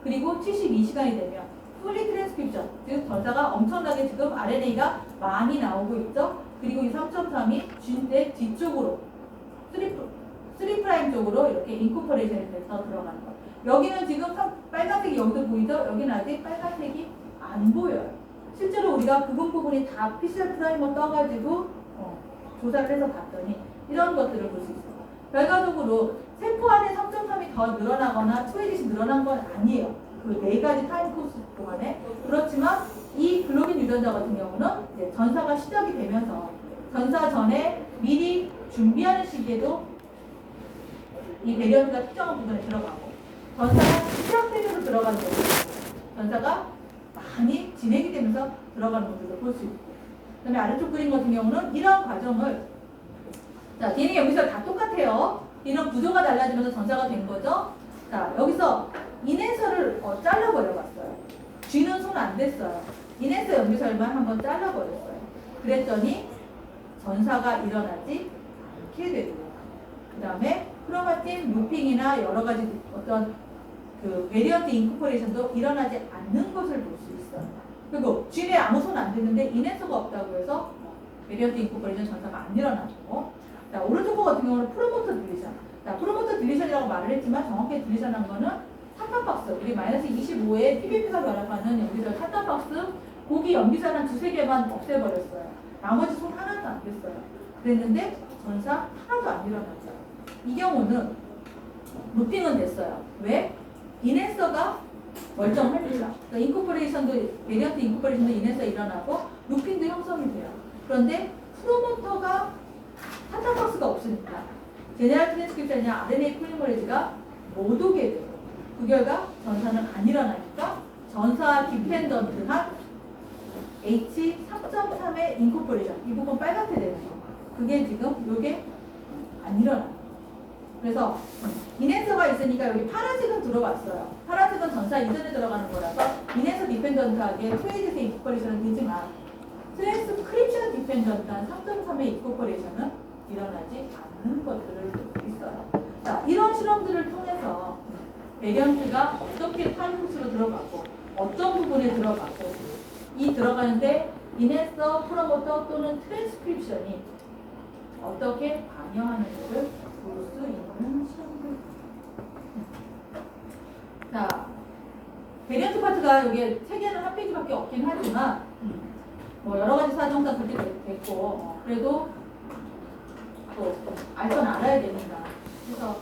[SPEAKER 1] 그리고 72시간이 되면 풀리 트랜스크립션, 즉 전사가 엄청나게 지금 RNA가 많이 나오고 있죠. 그리고 이 3.3이 쥐의 뒤쪽으로 3' 쪽으로 이렇게 인코퍼레이션이 돼서 들어가는 거예요. 여기는 지금 빨간색이 여기도 보이죠? 여기는 아직 빨간색이 안 보여요. 실제로 우리가 부분이 다 PCR 프라이머 떠가지고 조사를 해서 봤더니 이런 것들을 볼 수 있어요. 결과적으로 세포 안에 3.3이 더 늘어나거나 2A셋이 늘어난 건 아니에요. 그 4가지 타임 코스 동안에. 그렇지만 이 글로빈 유전자 같은 경우는 이제 전사가 시작이 되면서 전사 전에 미리 준비하는 시기에도 이 베리언트가 특정한 부분에 들어가고 전사가 시작되면서 들어가는 거고 전사가 많이 진행이 되면서 들어가는 것들도 볼 수 있고, 그 다음에 아래쪽 그림 같은 경우는 이런 과정을, 자, DNA 여기서 다 똑같아요. 이런 구조가 달라지면서 전사가 된 거죠. 자, 여기서 이네서를 잘라버려 봤어요. G는 손 안 댔어요. 이네서 염기설만 한번 잘라버렸어요. 그랬더니 전사가 일어나지 않게 되고, 그 다음에 크로마틴 루핑이나 여러 가지 어떤 그 베리언트 인코퍼레이션도 일어나지 않는 것을 볼 수 있어요. 그리고 G에 아무 손 안 댔는데 이네서가 없다고 해서 베리언트 인코퍼레이션 전사가 안 일어나고, 자, 오른쪽 거 같은 경우는 프로모터 딜리션. 자, 프로모터 딜리션이라고 말을 했지만 정확히 딜리션한 거는 탄탄박스, 우리 마이너스 25에 PBP가 결합하는 염기설 탄탄박스, 고기 염기설 한 2-3개만 없애버렸어요. 나머지 손 하나도 안 댔어요. 그랬는데 전사 하나도 안 일어났어요. 이 경우는 루핑은 됐어요. 왜? 이네서가 멀쩡하니까. 그러니까 인코퍼레이션도, 베리언트 인코퍼레이션도 이네서 일어나고 루핑도 형성이 돼요. 그런데 프로모터가 탄탄박스가 없으니까 제네랄 트랜스크립션이나 RNA 폴리머레이즈가 못 오게 돼요. 그 결과 전사는 안 일어나니까 전사 디펜던트한 H3.3의 인코퍼레이션, 이 부분 빨갛게 되는 거. 그게 지금 요게 안 일어나요. 그래서 이네서가 있으니까 여기 파란색은 들어왔어요. 파란색은 전사 이전에 들어가는 거라서 이네서 디펜던트하게 2A셋의 인코퍼레이션은 되지만 트랜스크립션 디펜던트한 3.3의 인코퍼레이션은 일어나지 않는 것들을 볼 수 있어요. 자, 이런 실험들을 통해서 베리언트가 어떻게 타임코스로 들어가고 어떤 부분에 들어가고 이 들어가는데 이네서, 프로모터 또는 트랜스크립션이 어떻게 관여하는지를 볼 수 있는 실험들. 자, 베리언트 파트가 여기 3개는 한 페이지밖에 없긴 하지만 뭐 여러 가지 사정상 그렇게 됐고 그래도 또 알 건 알아야 됩니다. 그래서